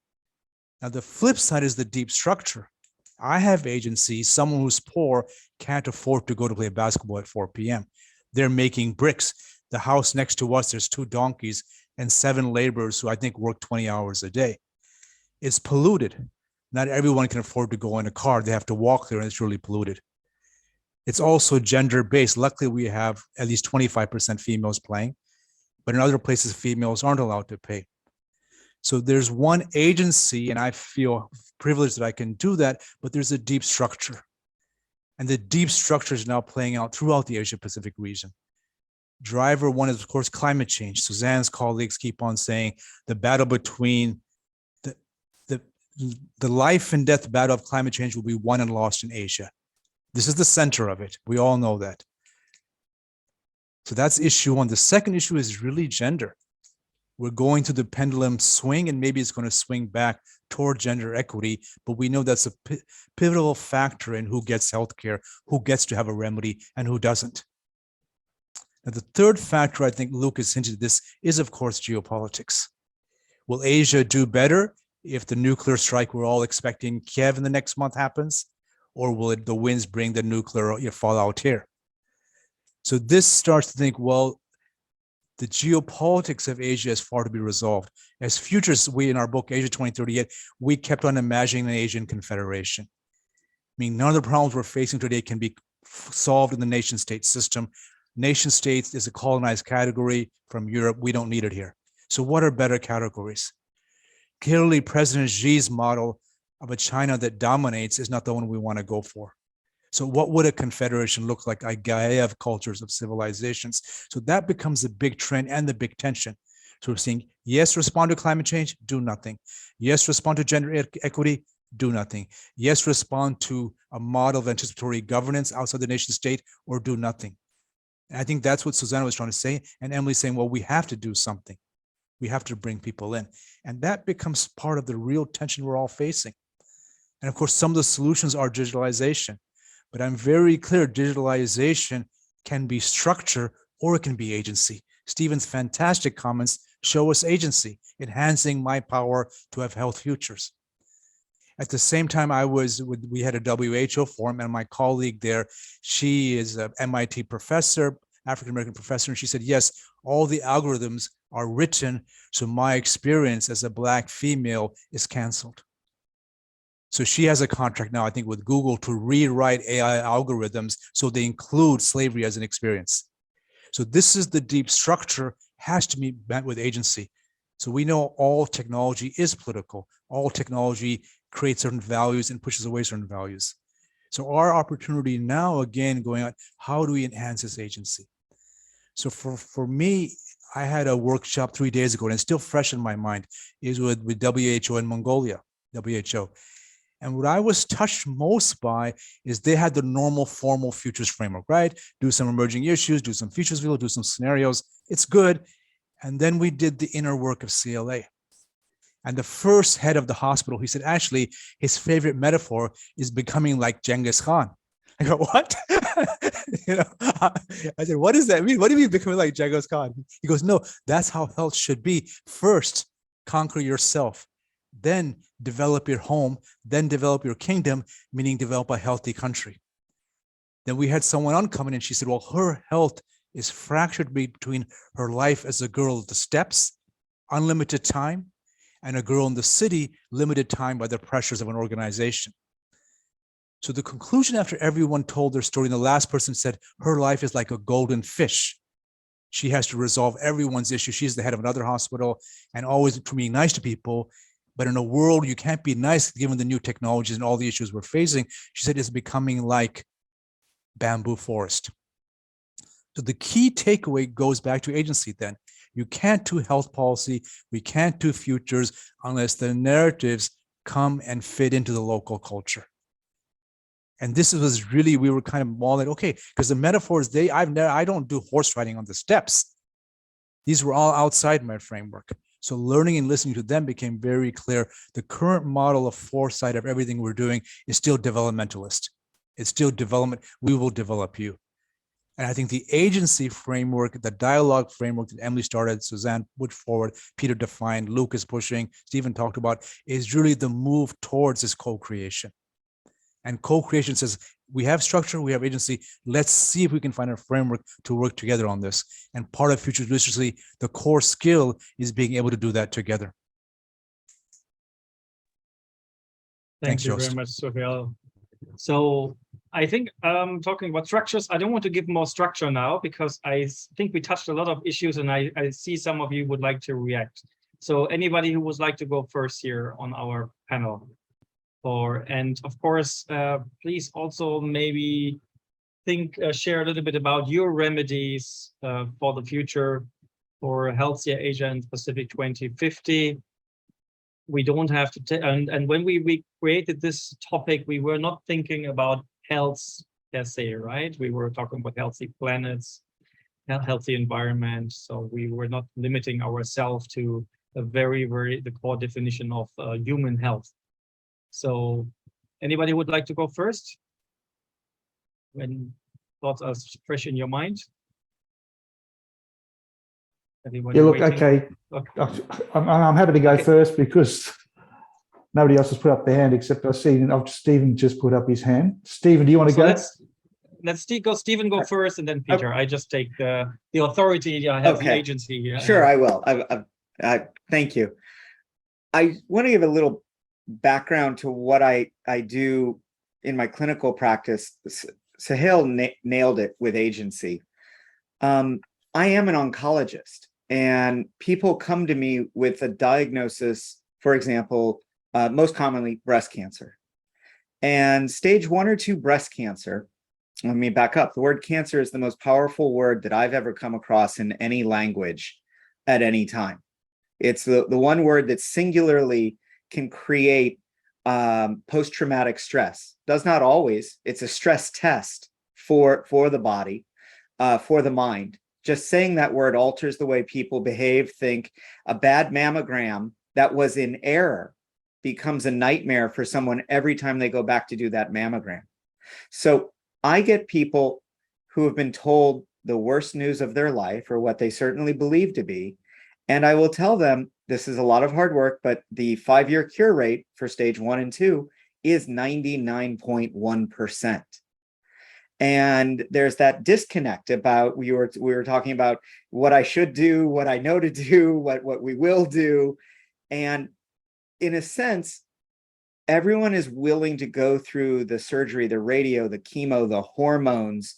Now, the flip side is the deep structure. I have agency. Someone who's poor can't afford to go to play basketball at 4 p.m. They're making bricks. The house next to us, there's 2 donkeys and 7 laborers who I think work 20 hours a day. It's polluted. Not everyone can afford to go in a car. They have to walk there, and it's really polluted. It's also gender-based. Luckily, we have at least 25% females playing, but in other places, females aren't allowed to pay. So there's one agency, and I feel privileged that I can do that, but there's a deep structure. And the deep structure is now playing out throughout the Asia-Pacific region. Driver one is, of course, climate change. Suzann's colleagues keep on saying the battle between the life and death battle of climate change will be won and lost in Asia. This is the center of it. We all know that. So that's issue one. The second issue is really gender. We're going to the pendulum swing, and maybe it's going to swing back toward gender equity, but we know that's a pivotal factor in who gets healthcare, who gets to have a remedy, and who doesn't. Now, the third factor, I think Lucas hinted at this, is of course geopolitics. Will Asia do better if the nuclear strike we're all expecting Kiev in the next month happens, or will the winds bring the nuclear fallout here? So this starts to think, well, the geopolitics of Asia is far to be resolved. As futurists, we in our book, Asia 2038, we kept on imagining an Asian confederation. I mean, none of the problems we're facing today can be solved in the nation state system. Nation states is a colonized category from Europe. We don't need it here. So what are better categories? Clearly, President Xi's model of a China that dominates is not the one we want to go for. So what would a confederation look like? A Gaia of cultures, of civilizations. So that becomes a big trend and the big tension. So we're seeing, yes, respond to climate change, do nothing. Yes, respond to gender equity, do nothing. Yes, respond to a model of anticipatory governance outside the nation state, or do nothing. And I think that's what Susann was trying to say. And Emily's saying, well, we have to do something. We have to bring people in. And that becomes part of the real tension we're all facing. And of course, some of the solutions are digitalization. But I'm very clear, digitalization can be structure or it can be agency. Stephen's fantastic comments show us agency, enhancing my power to have health futures. At the same time, we had a WHO forum, and my colleague there, she is an MIT professor, African-American professor, and she said, yes, all the algorithms are written, so my experience as a Black female is canceled. So she has a contract now, I think, with Google to rewrite AI algorithms so they include slavery as an experience. So this is the deep structure, has to be met with agency. So we know all technology is political. All technology creates certain values and pushes away certain values. So our opportunity now, again, going on, how do we enhance this agency? So for me, I had a workshop 3 days ago, and it's still fresh in my mind, is with WHO in Mongolia, WHO. And what I was touched most by is they had the normal formal futures framework, right? Do some emerging issues, do some futures review, do some scenarios. It's good. And then we did the inner work of CLA. And the first head of the hospital, he said, actually, his favorite metaphor is becoming like Genghis Khan. I go, what? I said, what does that mean? What do you mean becoming like Genghis Khan? He goes, no, that's how health should be. First, conquer yourself. Then develop your home, then develop your kingdom, meaning develop a healthy country. Then we had someone on coming and she said, well, her health is fractured between her life as a girl at the steppes, unlimited time, and a girl in the city, limited time by the pressures of an organization. So the conclusion after everyone told their story, and the last person said, her life is like a golden fish. She has to resolve everyone's issue. She's the head of another hospital and always being nice to people. But in a world you can't be nice given the new technologies and all the issues we're facing, she said it's becoming like bamboo forest. So the key takeaway goes back to agency then. You can't do health policy, we can't do futures unless the narratives come and fit into the local culture. And this was really, we were kind of more like, okay, because the metaphors, I don't do horse riding on the steps. These were all outside my framework. So learning and listening to them became very clear. The current model of foresight of everything we're doing is still developmentalist. It's still development. We will develop you. And I think the agency framework, the dialogue framework that Emily started, Susann put forward, Peter defined, Luke is pushing, Stephen talked about, is really the move towards this co-creation. And co-creation says, we have structure, we have agency. Let's see if we can find a framework to work together on this. And part of future literacy, the core skill is being able to do that together. Thank Thanks, you Jost. very much, Sohail. So I think talking about structures, I don't want to give more structure now because I think we touched a lot of issues and I see some of you would like to react. So anybody who would like to go first here on our panel. And of course, please also maybe share a little bit about your remedies for the future for Healthier Asia and Pacific 2050. We don't have to, and when we created this topic, we were not thinking about health per se, right? We were talking about healthy planets, healthy environment. So we were not limiting ourselves to a the core definition of human health. So anybody would like to go first? When thoughts are fresh in your mind? Everybody Yeah, look, waiting? okay. I'm happy to go first because nobody else has put up their hand except I see Stephen just put up his hand. Stephen, do you want to So go? let's go. Stephen go first, and then Peter. I just take the authority. I have the agency here. Sure, I will. Thank you. I want to give a little background to what I do in my clinical practice. Sohail nailed it with agency. I am an oncologist, and people come to me with a diagnosis, for example, most commonly breast cancer. And stage 1 or 2 breast cancer, let me back up. The word cancer is the most powerful word that I've ever come across in any language at any time. It's the one word that singularly can create post-traumatic stress. Does not always. It's a stress test for the body, for the mind. Just saying that word alters the way people behave, think. A bad mammogram that was in error becomes a nightmare for someone every time they go back to do that mammogram. So I get people who have been told the worst news of their life, or what they certainly believe to be, and I will tell them, this is a lot of hard work, but the 5-year cure rate for stage 1 and 2 is 99.1%. And there's that disconnect about, we were talking about what I should do, what I know to do, what we will do. And in a sense, everyone is willing to go through the surgery, the radio, the chemo, the hormones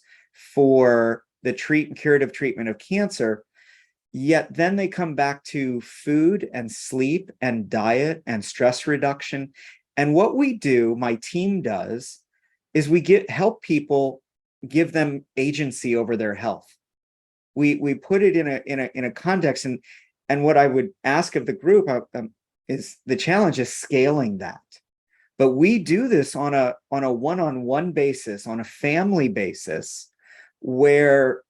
for the curative treatment of cancer. Yet then they come back to food and sleep and diet and stress reduction. And what we do, my team does, is we help people, give them agency over their health. We put it in a context, and what I would ask of the group is the challenge is scaling that. But we do this on a one-on-one basis, on a family basis, where,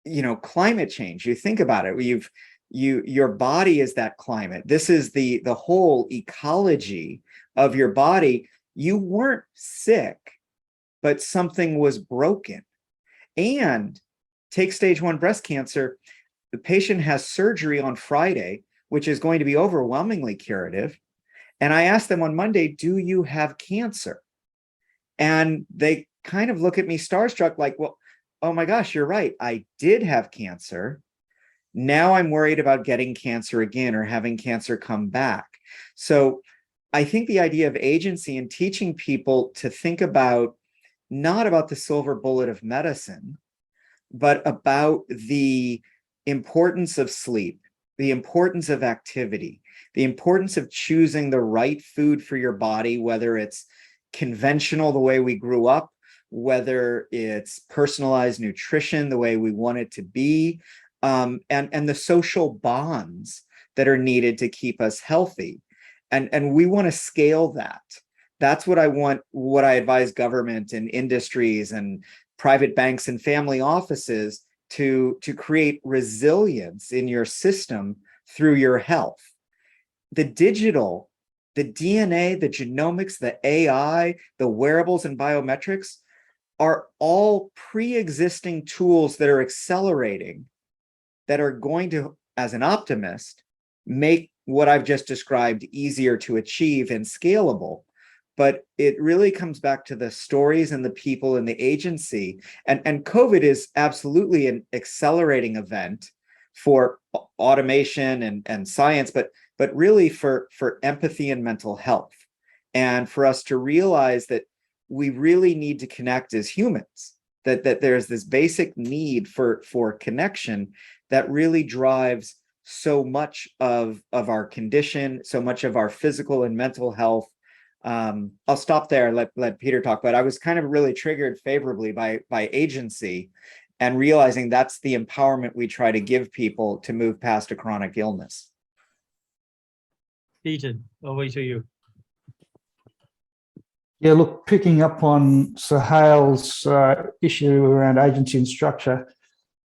you know, climate change, you think about it, your body is that climate. This is the whole ecology of your body. You weren't sick, but something was broken. And take stage 1 breast cancer, the patient has surgery on Friday, which is going to be overwhelmingly curative. And I asked them on Monday, do you have cancer? And they kind of look at me starstruck like, well, oh my gosh, you're right. I did have cancer. Now I'm worried about getting cancer again or having cancer come back. So I think the idea of agency and teaching people to think about, not about the silver bullet of medicine, but about the importance of sleep, the importance of activity, the importance of choosing the right food for your body, whether it's conventional the way we grew up, whether it's personalized nutrition the way we want it to be, and the social bonds that are needed to keep us healthy. And we want to scale that. That's what I want, what I advise government and industries and private banks and family offices to create resilience in your system through your health. The digital, the DNA, the genomics, the AI, the wearables and biometrics are all pre-existing tools that are accelerating, that are going to, as an optimist, make what I've just described easier to achieve and scalable. but it really comes back to the stories and the people and the agency. And COVID is absolutely an accelerating event for automation and science, but really for empathy and mental health. And for us to realize that we really need to connect as humans, that there's this basic need for connection that really drives so much of our condition, so much of our physical and mental health. I'll stop there, let Peter talk, but I was kind of really triggered favorably by agency and realizing that's the empowerment we try to give people to move past a chronic illness. Peter, over to you. Yeah, look, picking up on Sohail's issue around agency and structure,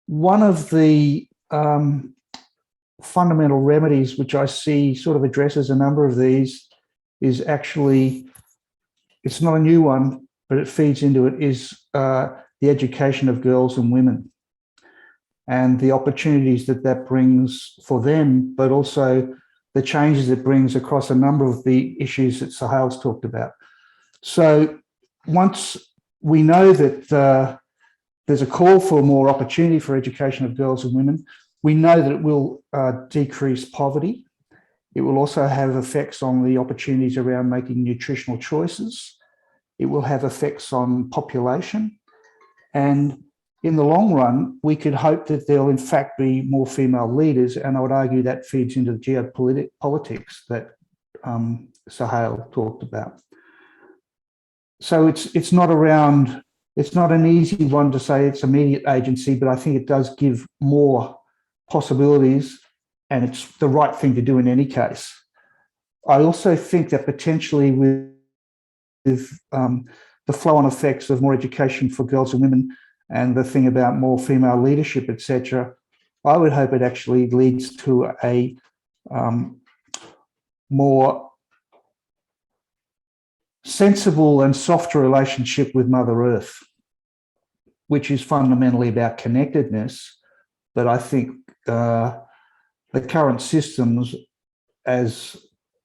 one of the fundamental remedies which I see sort of addresses a number of these is actually, it's not a new one, but it feeds into it, is the education of girls and women and the opportunities that brings for them, but also the changes it brings across a number of the issues that Sohail's talked about. So once we know that there's a call for more opportunity for education of girls and women, we know that it will decrease poverty. It will also have effects on the opportunities around making nutritional choices. It will have effects on population. And in the long run, we could hope that there'll in fact be more female leaders. And I would argue that feeds into the geopolitics that Sohail talked about. So it's not an easy one to say it's immediate agency, but I think it does give more possibilities, and it's the right thing to do in any case. I also think that potentially with the flow-on effects of more education for girls and women and the thing about more female leadership, etc., I would hope it actually leads to a more sensible and softer relationship with Mother Earth, which is fundamentally about connectedness. But I think the current systems, as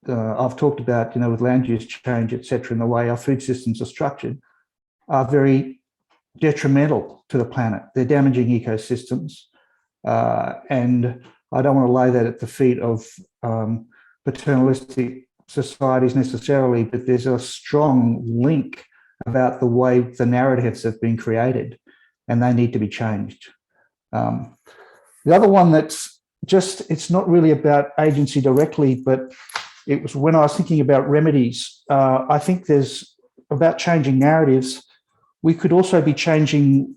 I've talked about, with land use change, etc., and the way our food systems are structured, are very detrimental to the planet. They're damaging ecosystems. And I don't want to lay that at the feet of paternalistic societies necessarily, but there's a strong link about the way the narratives have been created, and they need to be changed. The other one that's just, it's not really about agency directly, but it was when I was thinking about remedies, I think there's about changing narratives. We could also be changing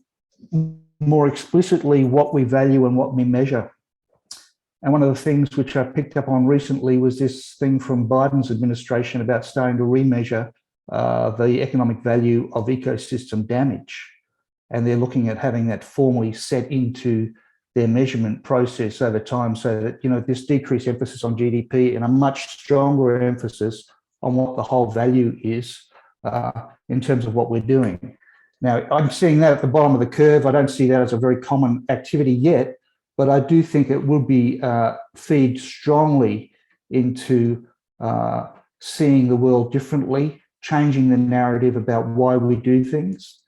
more explicitly what we value and what we measure. And one of the things which I picked up on recently was this thing from Biden's administration about starting to remeasure the economic value of ecosystem damage. And they're looking at having that formally set into their measurement process over time, so that, this decreased emphasis on GDP and a much stronger emphasis on what the whole value is in terms of what we're doing. Now, I'm seeing that at the bottom of the curve. I don't see that as a very common activity yet, but I do think it will be feed strongly into seeing the world differently, changing the narrative about why we do things.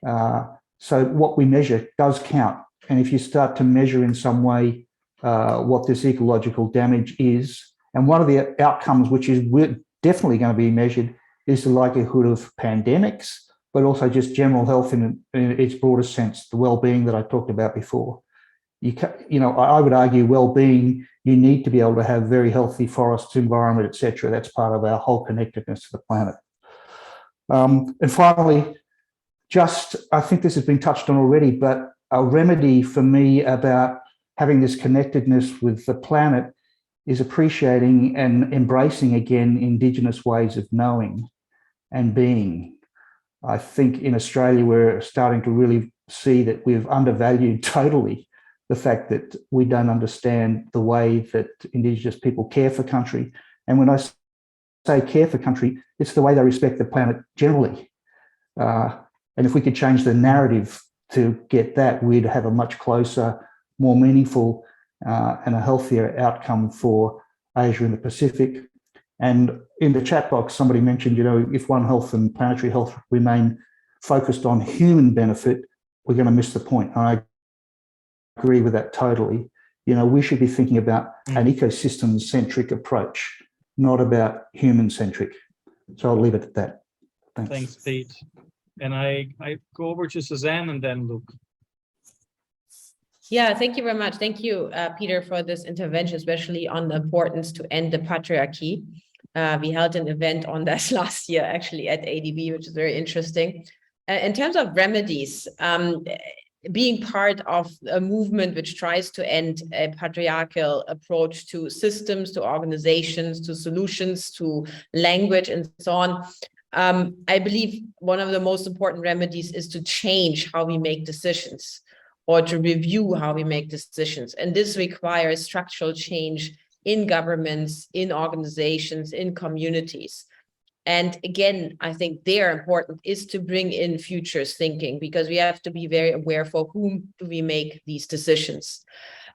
So what we measure does count. And if you start to measure in some way what this ecological damage is, and one of the outcomes which is definitely going to be measured is the likelihood of pandemics, but also just general health in its broadest sense, the well-being that I talked about before. I would argue well-being, you need to be able to have very healthy forests, environment, etc. That's part of our whole connectedness to the planet. And finally, I think this has been touched on already, but a remedy for me about having this connectedness with the planet is appreciating and embracing again Indigenous ways of knowing and being. I think in Australia, we're starting to really see that we've undervalued totally the fact that we don't understand the way that Indigenous people care for country. And when I say care for country, it's the way they respect the planet generally. And if we could change the narrative to get that, we'd have a much closer, more meaningful and a healthier outcome for Asia and the Pacific. And in the chat box, somebody mentioned, if One Health and planetary health remain focused on human benefit, we're going to miss the point. And I agree with that totally. We should be thinking about an ecosystem-centric approach, not about human-centric. So I'll leave it at that. Thanks. Thanks, Pete. And I go over to Susann and then Luke. Yeah, thank you very much. Thank you, Peter, for this intervention, especially on the importance to end the patriarchy. We held an event on that last year, actually, at ADB, which is very interesting. In terms of remedies, being part of a movement which tries to end a patriarchal approach to systems, to organizations, to solutions, to language, and so on, I believe one of the most important remedies is to change how we make decisions, or to review how we make decisions. And this requires structural change in governments, in organizations, in communities. And again, I think there important is to bring in futures thinking, because we have to be very aware for whom do we make these decisions.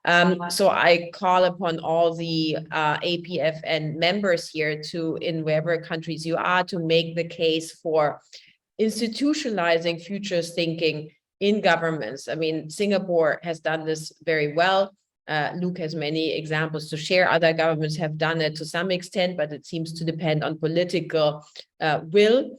So I call upon all the APFN members here to, in wherever countries you are, to make the case for institutionalizing futures thinking in governments. I mean, Singapore has done this very well. Luke has many examples to share. Other governments have done it to some extent, but it seems to depend on political will.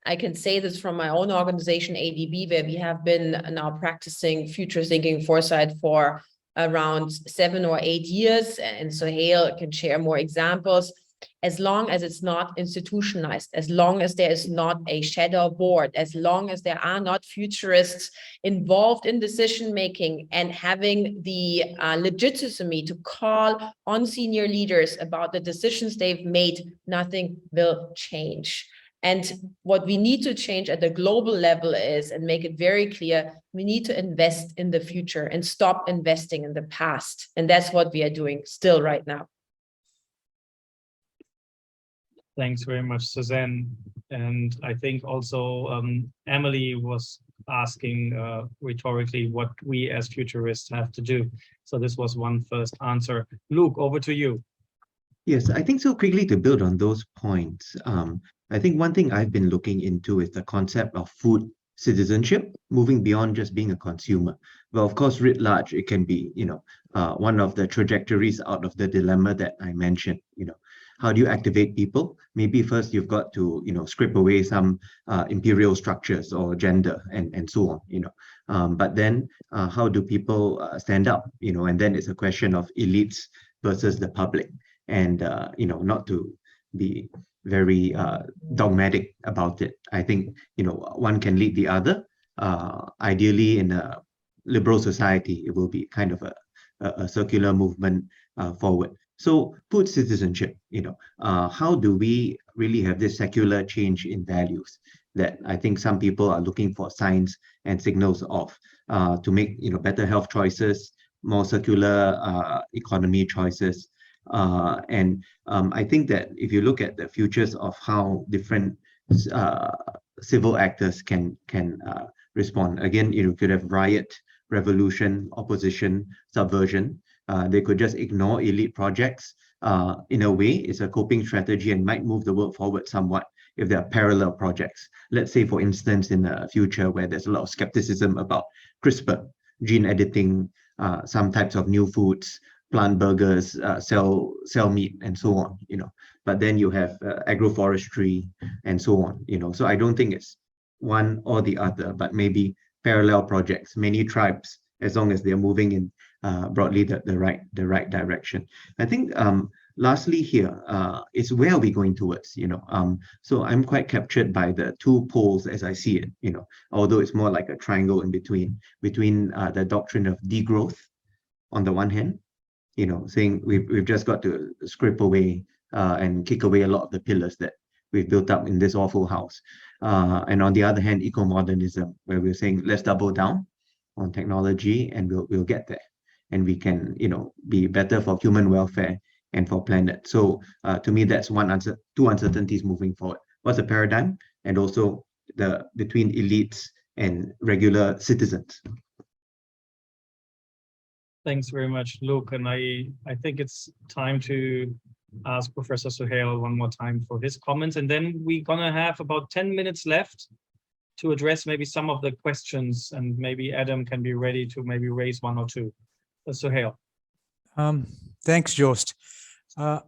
I can say this from my own organization, ADB, where we have been now practicing future thinking foresight for around 7 or 8 years. And Sohail can share more examples. As long as it's not institutionalized, as long as there is not a shadow board, as long as there are not futurists involved in decision-making and having the legitimacy to call on senior leaders about the decisions they've made, nothing will change. And what we need to change at the global level is, and make it very clear, we need to invest in the future and stop investing in the past. And that's what we are doing still right now. Thanks very much, Susann. And I think also Emily was asking rhetorically what we as futurists have to do. So this was one first answer. Luke, over to you. Yes, I think so. Quickly to build on those points, I think one thing I've been looking into is the concept of food citizenship, moving beyond just being a consumer. Well, of course, writ large, it can be, one of the trajectories out of the dilemma that I mentioned. How do you activate people? Maybe first you've got to, strip away some imperial structures or gender and so on, but then how do people stand up, and then it's a question of elites versus the public, and, not to be very dogmatic about it. I think, one can lead the other. Ideally, in a liberal society, it will be kind of a circular movement forward. So food citizenship, how do we really have this secular change in values that I think some people are looking for signs and signals of, to make, better health choices, more circular economy choices. And I think that if you look at the futures of how different civil actors can respond, again, you could have riot, revolution, opposition, subversion. They could just ignore elite projects. In a way, it's a coping strategy and might move the world forward somewhat if there are parallel projects. Let's say, for instance, in the future where there's a lot of skepticism about CRISPR, gene editing, some types of new foods, plant burgers, cell meat, and so on, But then you have agroforestry and so on, So I don't think it's one or the other, but maybe parallel projects, many tribes, as long as they're moving in broadly the right direction. I think lastly here is where are we going towards, So I'm quite captured by the two poles as I see it, although it's more like a triangle in between the doctrine of degrowth on the one hand, saying we've just got to scrape away and kick away a lot of the pillars that we've built up in this awful house. And on the other hand, eco-modernism, where we're saying let's double down on technology and we'll get there. And we can, be better for human welfare and for planet. So to me, that's one answer, two uncertainties moving forward. What's the paradigm? And also between elites and regular citizens. Thanks very much, Luke. And I think it's time to ask Professor Sohail one more time for his comments, and then we're gonna have about 10 minutes left to address maybe some of the questions, and maybe Adam can be ready to maybe raise one or two. Sohail. Thanks, Jost. There's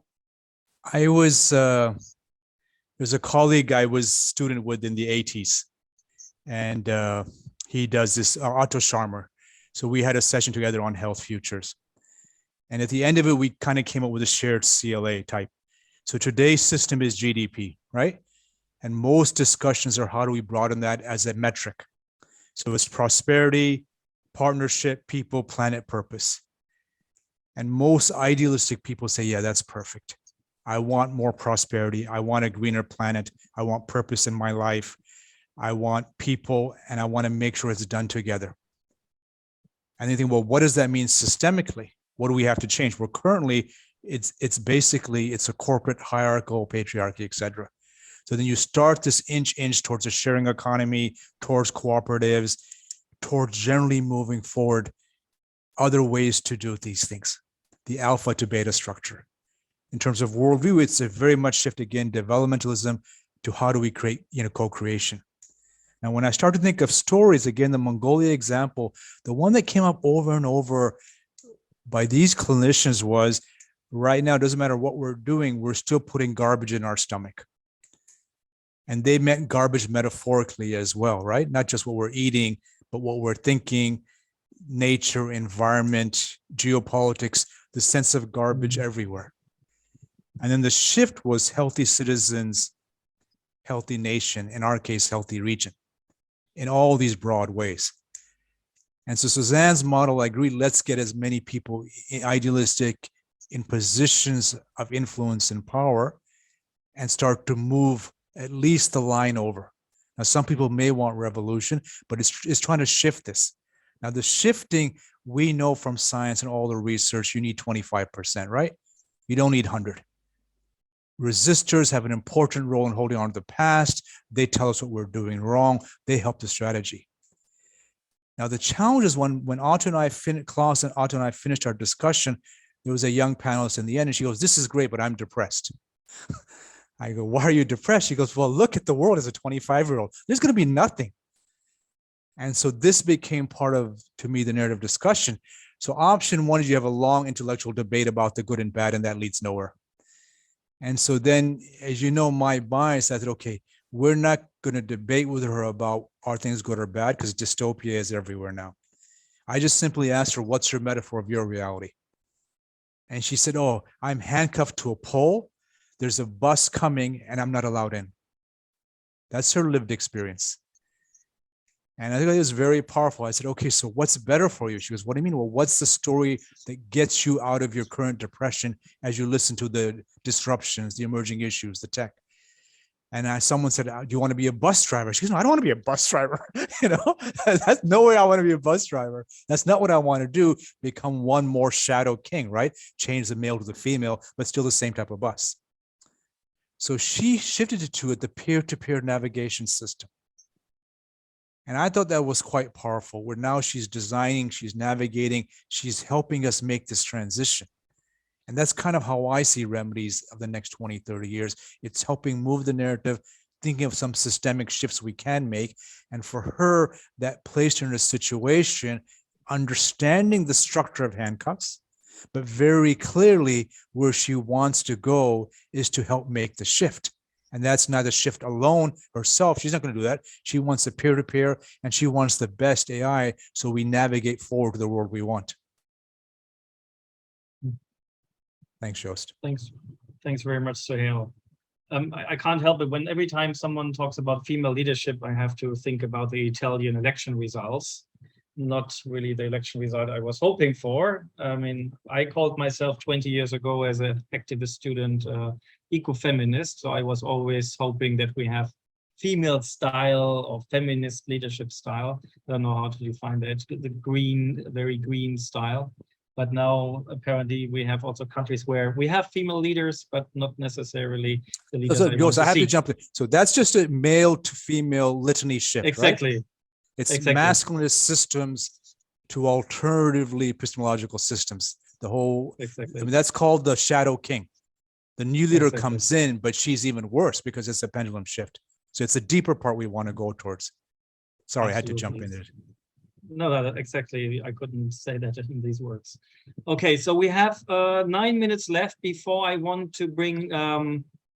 a colleague I was student with in the 80s, and he does this, Otto Scharmer. So we had a session together on health futures. And at the end of it, we kind of came up with a shared CLA type. So today's system is GDP, right? And most discussions are how do we broaden that as a metric? So it's prosperity, partnership, people, planet, purpose. And most idealistic people say, yeah, that's perfect. I want more prosperity. I want a greener planet. I want purpose in my life. I want people, and I want to make sure it's done together. And you think, well, what does that mean systemically? What do we have to change? Well, currently, it's basically a corporate hierarchical patriarchy, et cetera. So then you start this inch towards a sharing economy, towards cooperatives, towards generally moving forward other ways to do these things, the alpha to beta structure. In terms of worldview, it's a very much shift again, developmentalism to how do we create, co-creation. Now, when I start to think of stories, again, the Mongolia example, the one that came up over and over by these clinicians was, right now, it doesn't matter what we're doing, we're still putting garbage in our stomach. And they meant garbage metaphorically as well, right? Not just what we're eating, but what we're thinking, nature, environment, geopolitics, the sense of garbage everywhere. And then the shift was healthy citizens, healthy nation, in our case, healthy region, in all these broad ways. And so Suzanne's model, I agree, let's get as many people idealistic in positions of influence and power and start to move at least the line over. Now, some people may want revolution, but it's trying to shift this. Now, the shifting, we know from science and all the research, you need 25%, right? You don't need 100. Resistors have an important role in holding on to the past. They tell us what we're doing wrong. They help the strategy. Now, the challenge is when Otto and I, Klaus and Otto and I finished our discussion, there was a young panelist in the end, and she goes, this is great, but I'm depressed. I go, why are you depressed? She goes, well, look at the world as a 25-year-old. There's going to be nothing. And so this became part of, to me, the narrative discussion. So option one is you have a long intellectual debate about the good and bad, and that leads nowhere. And so then, as you know, my bias, I said, okay, we're not going to debate with her about are things good or bad, because dystopia is everywhere now. I just simply asked her, what's your metaphor of your reality? And she said, oh, I'm handcuffed to a pole. There's a bus coming and I'm not allowed in. That's her lived experience. And I think it was very powerful. I said, okay, so what's better for you? She goes, what do you mean? Well, what's the story that gets you out of your current depression as you listen to the disruptions, the emerging issues, the tech? And someone said, do you want to be a bus driver? She goes, no, I don't want to be a bus driver. That's no way I want to be a bus driver. That's not what I want to do. Become one more shadow king, right? Change the male to the female, but still the same type of bus. So she shifted it to the peer-to-peer navigation system. And I thought that was quite powerful, where now she's designing, she's navigating, she's helping us make this transition. And that's kind of how I see remedies of the next 20, 30 years. It's helping move the narrative, thinking of some systemic shifts we can make. And for her, that placed her in a situation, understanding the structure of handcuffs, but very clearly where she wants to go is to help make the shift. And that's not a shift alone herself. She's not going to do that. She wants a peer-to-peer, and she wants the best AI so we navigate forward to the world we want. Thanks, Jost. Thanks very much, Sohail. I can't help it. Every time someone talks about female leadership, I have to think about the Italian election results. Not really the election result I was hoping for. I mean, I called myself 20 years ago as an activist student eco-feminist. So I was always hoping that we have female style or feminist leadership style. I don't know how to define that, the green, very green style. But now apparently we have also countries where we have female leaders, but not necessarily the leaders. So I have to jump in. So that's just a male to female litany shift, exactly. Right? It's masculinist systems to alternatively epistemological systems. The whole, I mean, that's called the shadow king. The new leader Exactly. comes in, but she's even worse because it's a pendulum shift. So it's a deeper part we want to go towards. Sorry, I had to jump in there. No, exactly. I couldn't say that in these words. Okay, so we have 9 minutes left before I want to bring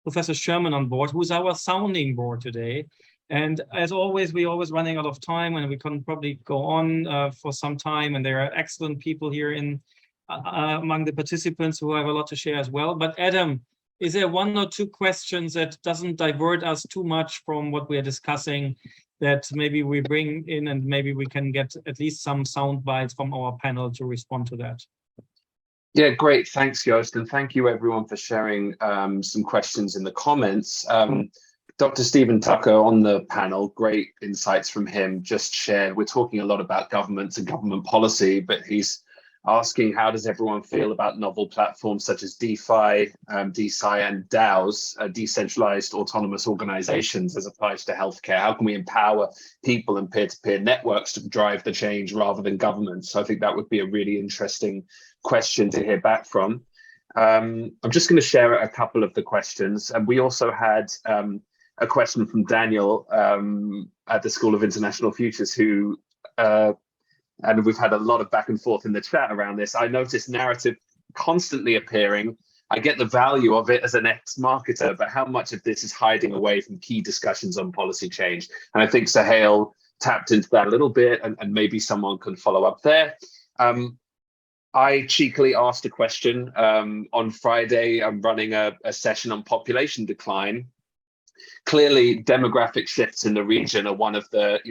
Professor Shermon on board, who's our sounding board today. And as always, we're always running out of time, and we can probably go on for some time. And there are excellent people here in among the participants who have a lot to share as well. But Adam, is there 1 or 2 questions that doesn't divert us too much from what we are discussing, that maybe we bring in, and maybe we can get at least some sound bites from our panel to respond to that? Yeah, great. Thanks, Jost. And thank you everyone for sharing some questions in the comments. Dr. Stephen Tucker on the panel, great insights from him, just shared. We're talking a lot about governments and government policy, but he's asking how does everyone feel about novel platforms such as DeFi, DeSci, and DAOs, decentralized autonomous organizations as applies to healthcare? How can we empower people and peer-to-peer networks to drive the change rather than governments? So I think that would be a really interesting question to hear back from. I'm just going to share a couple of the questions. And we also had a question from Daniel at the School of International Futures, who and we've had a lot of back and forth in the chat around this. I noticed narrative constantly appearing. I get the value of it as an ex-marketer, but how much of this is hiding away from key discussions on policy change? And I think Sohail tapped into that a little bit, and maybe someone can follow up there. I cheekily asked a question on Friday. I'm running a session on population decline. Clearly, demographic shifts in the region are one of the,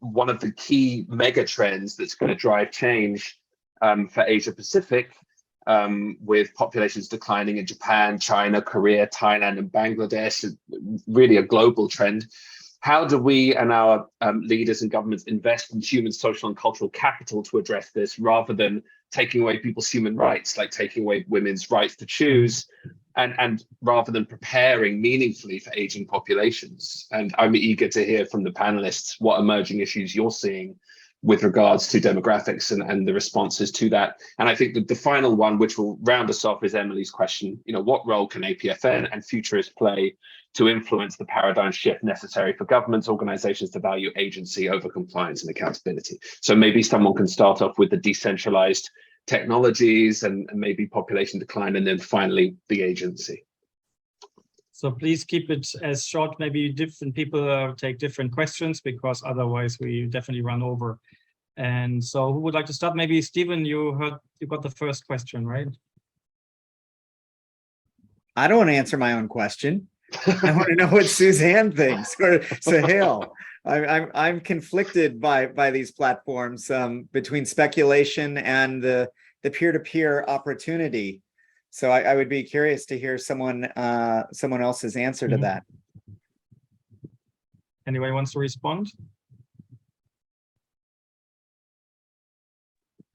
one of the key mega trends that's going to drive change for Asia Pacific, with populations declining in Japan, China, Korea, Thailand, and Bangladesh, really a global trend. How do we and our leaders and governments invest in human, social, and cultural capital to address this, rather than taking away people's human rights, like taking away women's rights to choose, and rather than preparing meaningfully for aging populations? And I'm eager to hear from the panelists what emerging issues you're seeing with regards to demographics and the responses to that. And I think that the final one, which will round us off, is Emily's question. What role can APFN and futurists play to influence the paradigm shift necessary for governments, organizations to value agency over compliance and accountability? So maybe someone can start off with the decentralized technologies and maybe population decline, and then finally the agency. So please keep it as short. Maybe different people take different questions, because otherwise we definitely run over. And so who would like to start? Maybe Stephen, you got the first question, right? I don't want to answer my own question. I want to know what Susann thinks, or Sohail. I'm conflicted by these platforms between speculation and the peer-to-peer opportunity. So I would be curious to hear someone else's answer to that. Anybody wants to respond?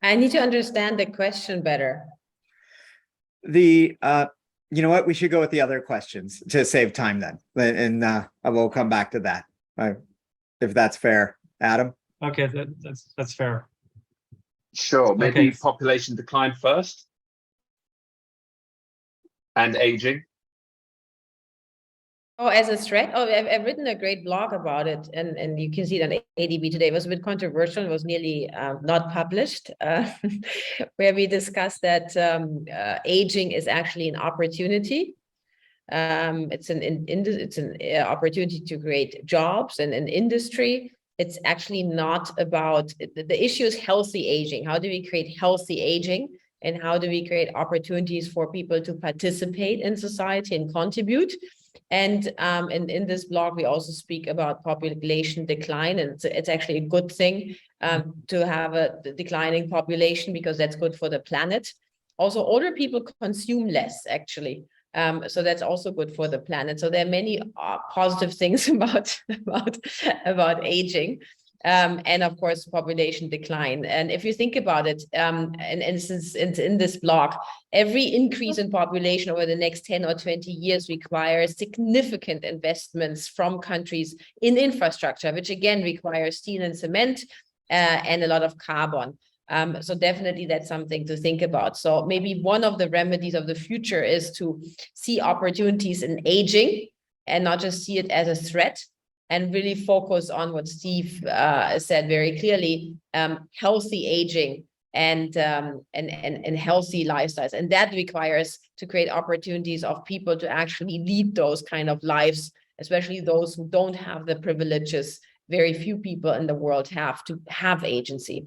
I need to understand the question better. You know what? We should go with the other questions to save time then, and I will come back to that if that's fair, Adam. Okay, that's fair. Sure. Maybe Okay. population decline first, and aging. Oh, as a threat? Oh, I've written a great blog about it, and you can see it on ADB today. It was a bit controversial. It was nearly not published, where we discussed that aging is actually an opportunity. It's an opportunity to create jobs and an industry. It's actually not about, the issue is healthy aging. How do we create healthy aging? And how do we create opportunities for people to participate in society and contribute? And in this blog, we also speak about population decline, and it's actually a good thing to have a declining population, because that's good for the planet. Also, older people consume less, actually. So that's also good for the planet. So there are many positive things about aging. And of course, population decline. And if you think about it, and since in this blog, every increase in population over the next 10 or 20 years requires significant investments from countries in infrastructure, which again requires steel and cement and a lot of carbon. So definitely that's something to think about. So maybe one of the remedies of the future is to see opportunities in aging and not just see it as a threat, and really focus on what Steve said very clearly, healthy aging and healthy lifestyles. And that requires to create opportunities of people to actually lead those kind of lives, especially those who don't have the privileges very few people in the world have to have agency.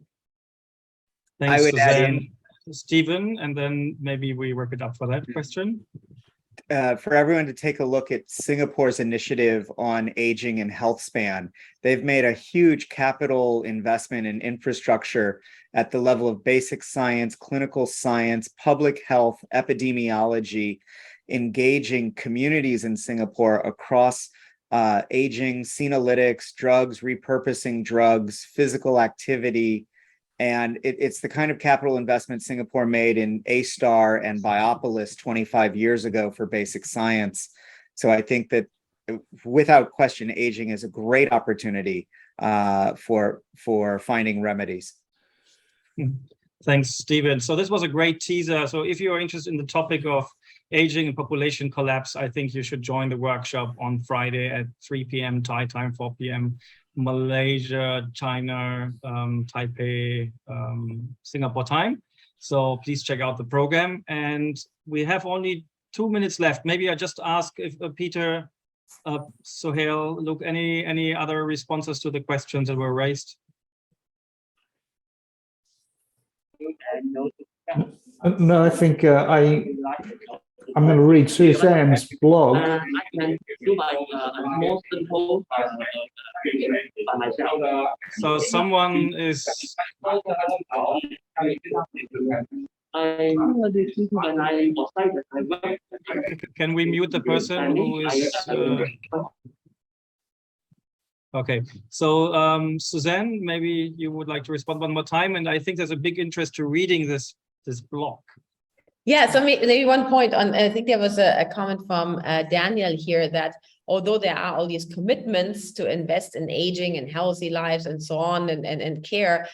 Thanks, I would add Susann. Stephen, and then maybe we work it up for that question. For everyone to take a look at Singapore's initiative on aging and health span. They've made a huge capital investment in infrastructure at the level of basic science, clinical science, public health, epidemiology, engaging communities in Singapore across aging, senolytics, drugs, repurposing drugs, physical activity. And it's the kind of capital investment Singapore made in A*STAR and 𝗪𝗶𝘁𝗵 25 years ago for basic science. So I think that without question, aging is a great opportunity for finding remedies. Thanks, Stephen. So this was a great teaser. So if you are interested in the topic of aging and population collapse, I think you should join the workshop on Friday at 3 p.m. Thai time, 4 p.m. Malaysia, China, Taipei, Singapore time. So please check out the program. And we have only 2 minutes left. Maybe I just ask if Peter, Sohail, look, any other responses to the questions that were raised? No, I think I'm going to read Susann's blog. I can do more simple by myself. So someone is. Can we mute the person who is? Okay, so Susann, maybe you would like to respond one more time, and I think there's a big interest to reading this blog. Yeah, so maybe one point on, I think there was a comment from Daniel here that although there are all these commitments to invest in aging and healthy lives and so on and care,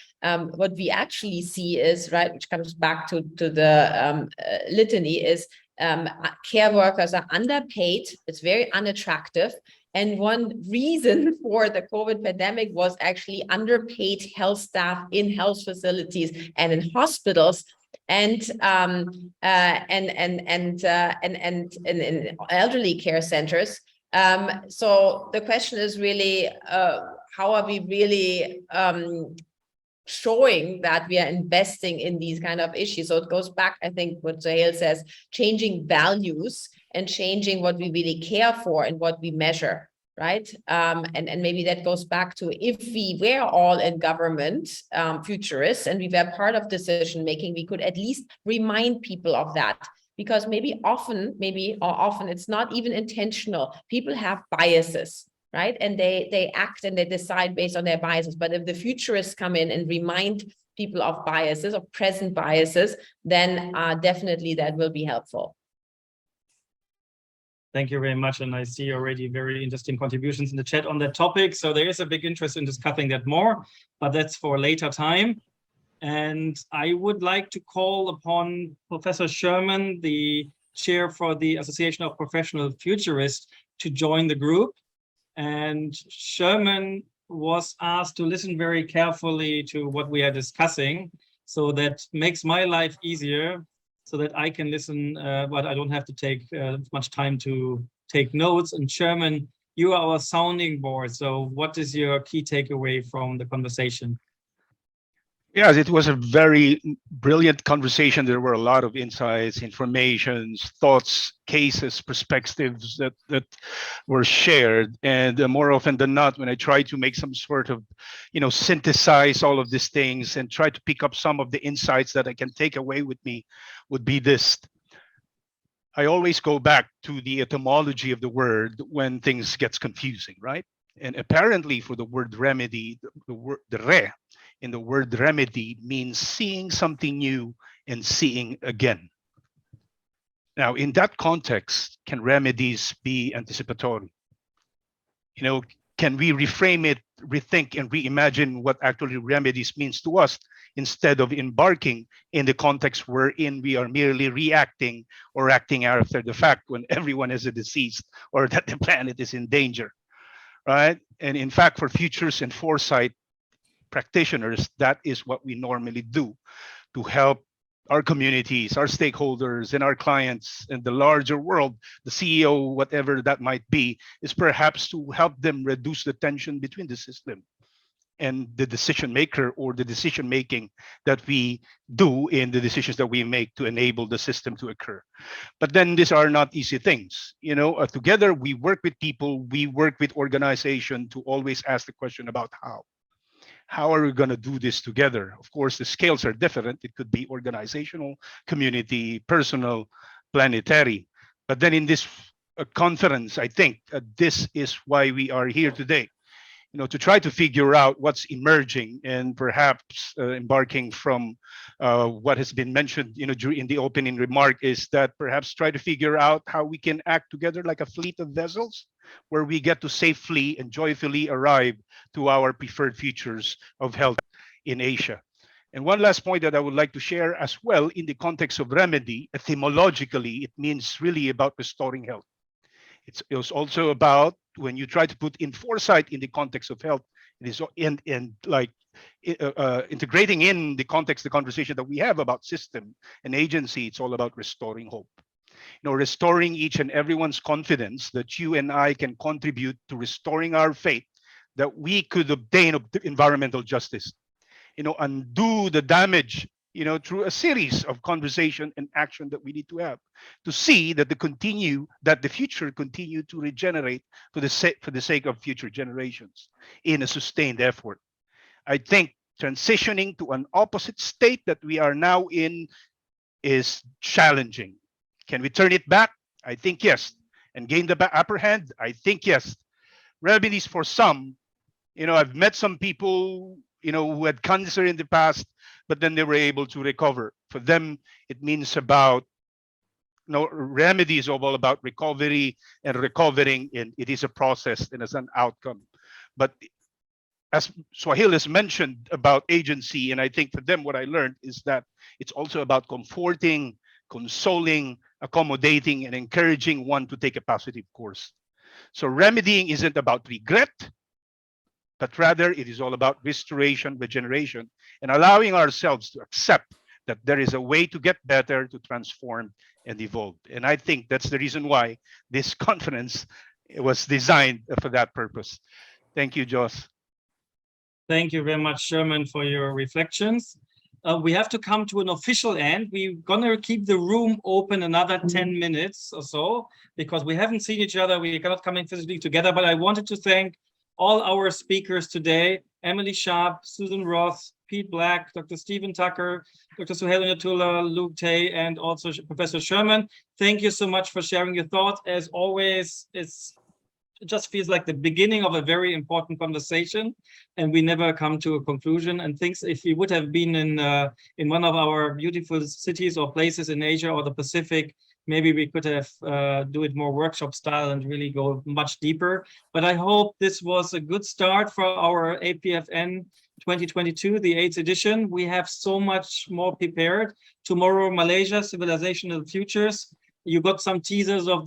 what we actually see is, right, which comes back to the litany, is care workers are underpaid. It's very unattractive. And one reason for the COVID pandemic was actually underpaid health staff in health facilities and in hospitals and in elderly care centers. So the question is really, how are we really showing that we are investing in these kind of issues? So it goes back, I think, what Sohail says, changing values and changing what we really care for and what we measure, right? And maybe that goes back to, if we were all in government, futurists, and we were part of decision making, we could at least remind people of that. Because often it's not even intentional. People have biases, right? And they act and they decide based on their biases. But if the futurists come in and remind people of biases, of present biases, then definitely that will be helpful. Thank you very much. And I see already very interesting contributions in the chat on that topic. So there is a big interest in discussing that more, but that's for a later time. And I would like to call upon Professor Shermon, the chair for the Association of Professional Futurists, to join the group. And Shermon was asked to listen very carefully to what we are discussing. So that makes my life easier, so that I can listen, but I don't have to take much time to take notes. And Shermon, you are our sounding board. So what is your key takeaway from the conversation? Yes, it was a very brilliant conversation. There were a lot of insights, information, thoughts, cases, perspectives that were shared. And more often than not, when I try to make some sort of, synthesize all of these things and try to pick up some of the insights that I can take away with me, would be this. I always go back to the etymology of the word when things gets confusing, right? And apparently for the word remedy, the re in the word remedy means seeing something new and seeing again. Now, in that context, can remedies be anticipatory? Can we reframe it, rethink, and reimagine what actually remedies means to us instead of embarking in the context wherein we are merely reacting or acting after the fact when everyone is a disease or that the planet is in danger, right? And in fact, for futures and foresight practitioners, that is what we normally do to help our communities, our stakeholders, and our clients, and the larger world, the CEO, whatever that might be, is perhaps to help them reduce the tension between the system and the decision maker, or the decision making that we do in the decisions that we make to enable the system to occur. But then these are not easy things. You know, together we work with people, we work with organization to always ask the question about how. How are we going to do this together? Of course, the scales are different. It could be organizational, community, personal, planetary. But then in this conference, I think this is why we are here today. You know, to try to figure out what's emerging, and perhaps embarking from what has been mentioned, you know, in the opening remark, is that perhaps try to figure out how we can act together like a fleet of vessels, where we get to safely and joyfully arrive to our preferred futures of health in Asia. And one last point that I would like to share as well, in the context of remedy, etymologically, it means really about restoring health. It's also about, when you try to put in foresight in the context of health, it is integrating in the context, the conversation that we have about system and agency, it's all about restoring hope. You know, restoring each and everyone's confidence that you and I can contribute to restoring our faith that we could obtain environmental justice, you know, undo the damage, you know, through a series of conversation and action that we need to have to see that the future continue to regenerate for the sake of future generations in a sustained effort. I think transitioning to an opposite state that we are now in is challenging. Can we turn it back? I think yes. And gain the upper hand? I think yes. Remedies for some, you know, I've met some people, you know, who had cancer in the past, but then they were able to recover. For them, it means about, you know, remedy is all about recovery and recovering, and it is a process and as an outcome. But as Sohail has mentioned about agency, and I think for them, what I learned is that it's also about comforting, consoling, accommodating, and encouraging one to take a positive course. So remedying isn't about regret, but rather it is all about restoration, regeneration, and allowing ourselves to accept that there is a way to get better, to transform and evolve. And I think that's the reason why this conference was designed for that purpose. Thank you, Jost. Thank you very much, Sherman, for your reflections. We have to come to an official end. We're gonna keep the room open another 10 minutes or so, because we haven't seen each other. We cannot come in physically together, but I wanted to thank all our speakers today: Emily Sharp, Susann Roth, Pete Black, Dr. Stephen Tucker, Dr. Sohail Inayatullah, Luke Tay, and also Professor Sherman. Thank you so much for sharing your thoughts. As always, it just feels like the beginning of a very important conversation, and we never come to a conclusion. And things, if we would have been in one of our beautiful cities or places in Asia or the Pacific, maybe we could have do it more workshop style and really go much deeper. But I hope this was a good start for our APFN 2022, the 8th edition. We have so much more prepared. Tomorrow, Malaysia, Civilizational Futures. You got some teasers of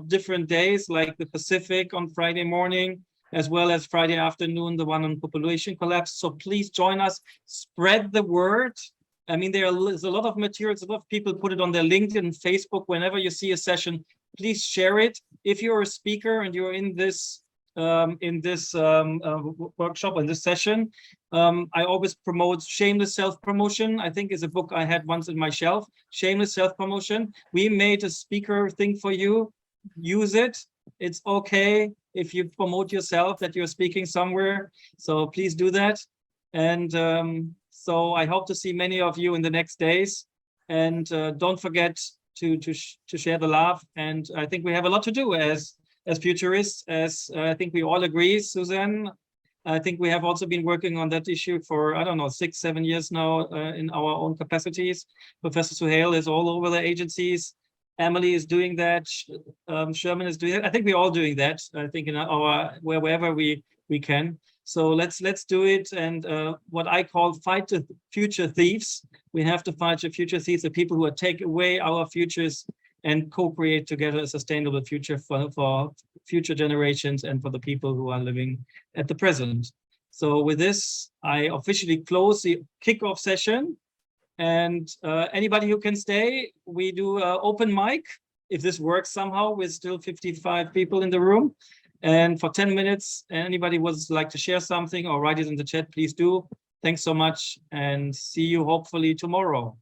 different days, like the Pacific on Friday morning, as well as Friday afternoon, the one on population collapse. So please join us, spread the word. I mean, there's a lot of materials, a lot of people put it on their LinkedIn and Facebook. Whenever you see a session, please share it. If you're a speaker and you're in this workshop, in this session, I always promote Shameless Self-Promotion. I think is a book I had once in my shelf, Shameless Self-Promotion. We made a speaker thing for you. Use it. It's okay if you promote yourself that you're speaking somewhere. So please do that. And so I hope to see many of you in the next days. And don't forget to share the love. And I think we have a lot to do as futurists, as I think we all agree, Susann. I think we have also been working on that issue for, I don't know, 6-7 years now in our own capacities. Professor Sohail is all over the agencies. Emily is doing that. Sherman is doing it. I think we're all doing that. I think in our wherever we can. So let's do it. And what I call fight the future thieves. We have to fight the future thieves, the people who take away our futures and co-create together a sustainable future for future generations and for the people who are living at the present. So with this, I officially close the kickoff session. And anybody who can stay, we do open mic. If this works somehow, with still 55 people in the room. And for 10 minutes, anybody would like to share something or write it in the chat, please do. Thanks so much and see you hopefully tomorrow.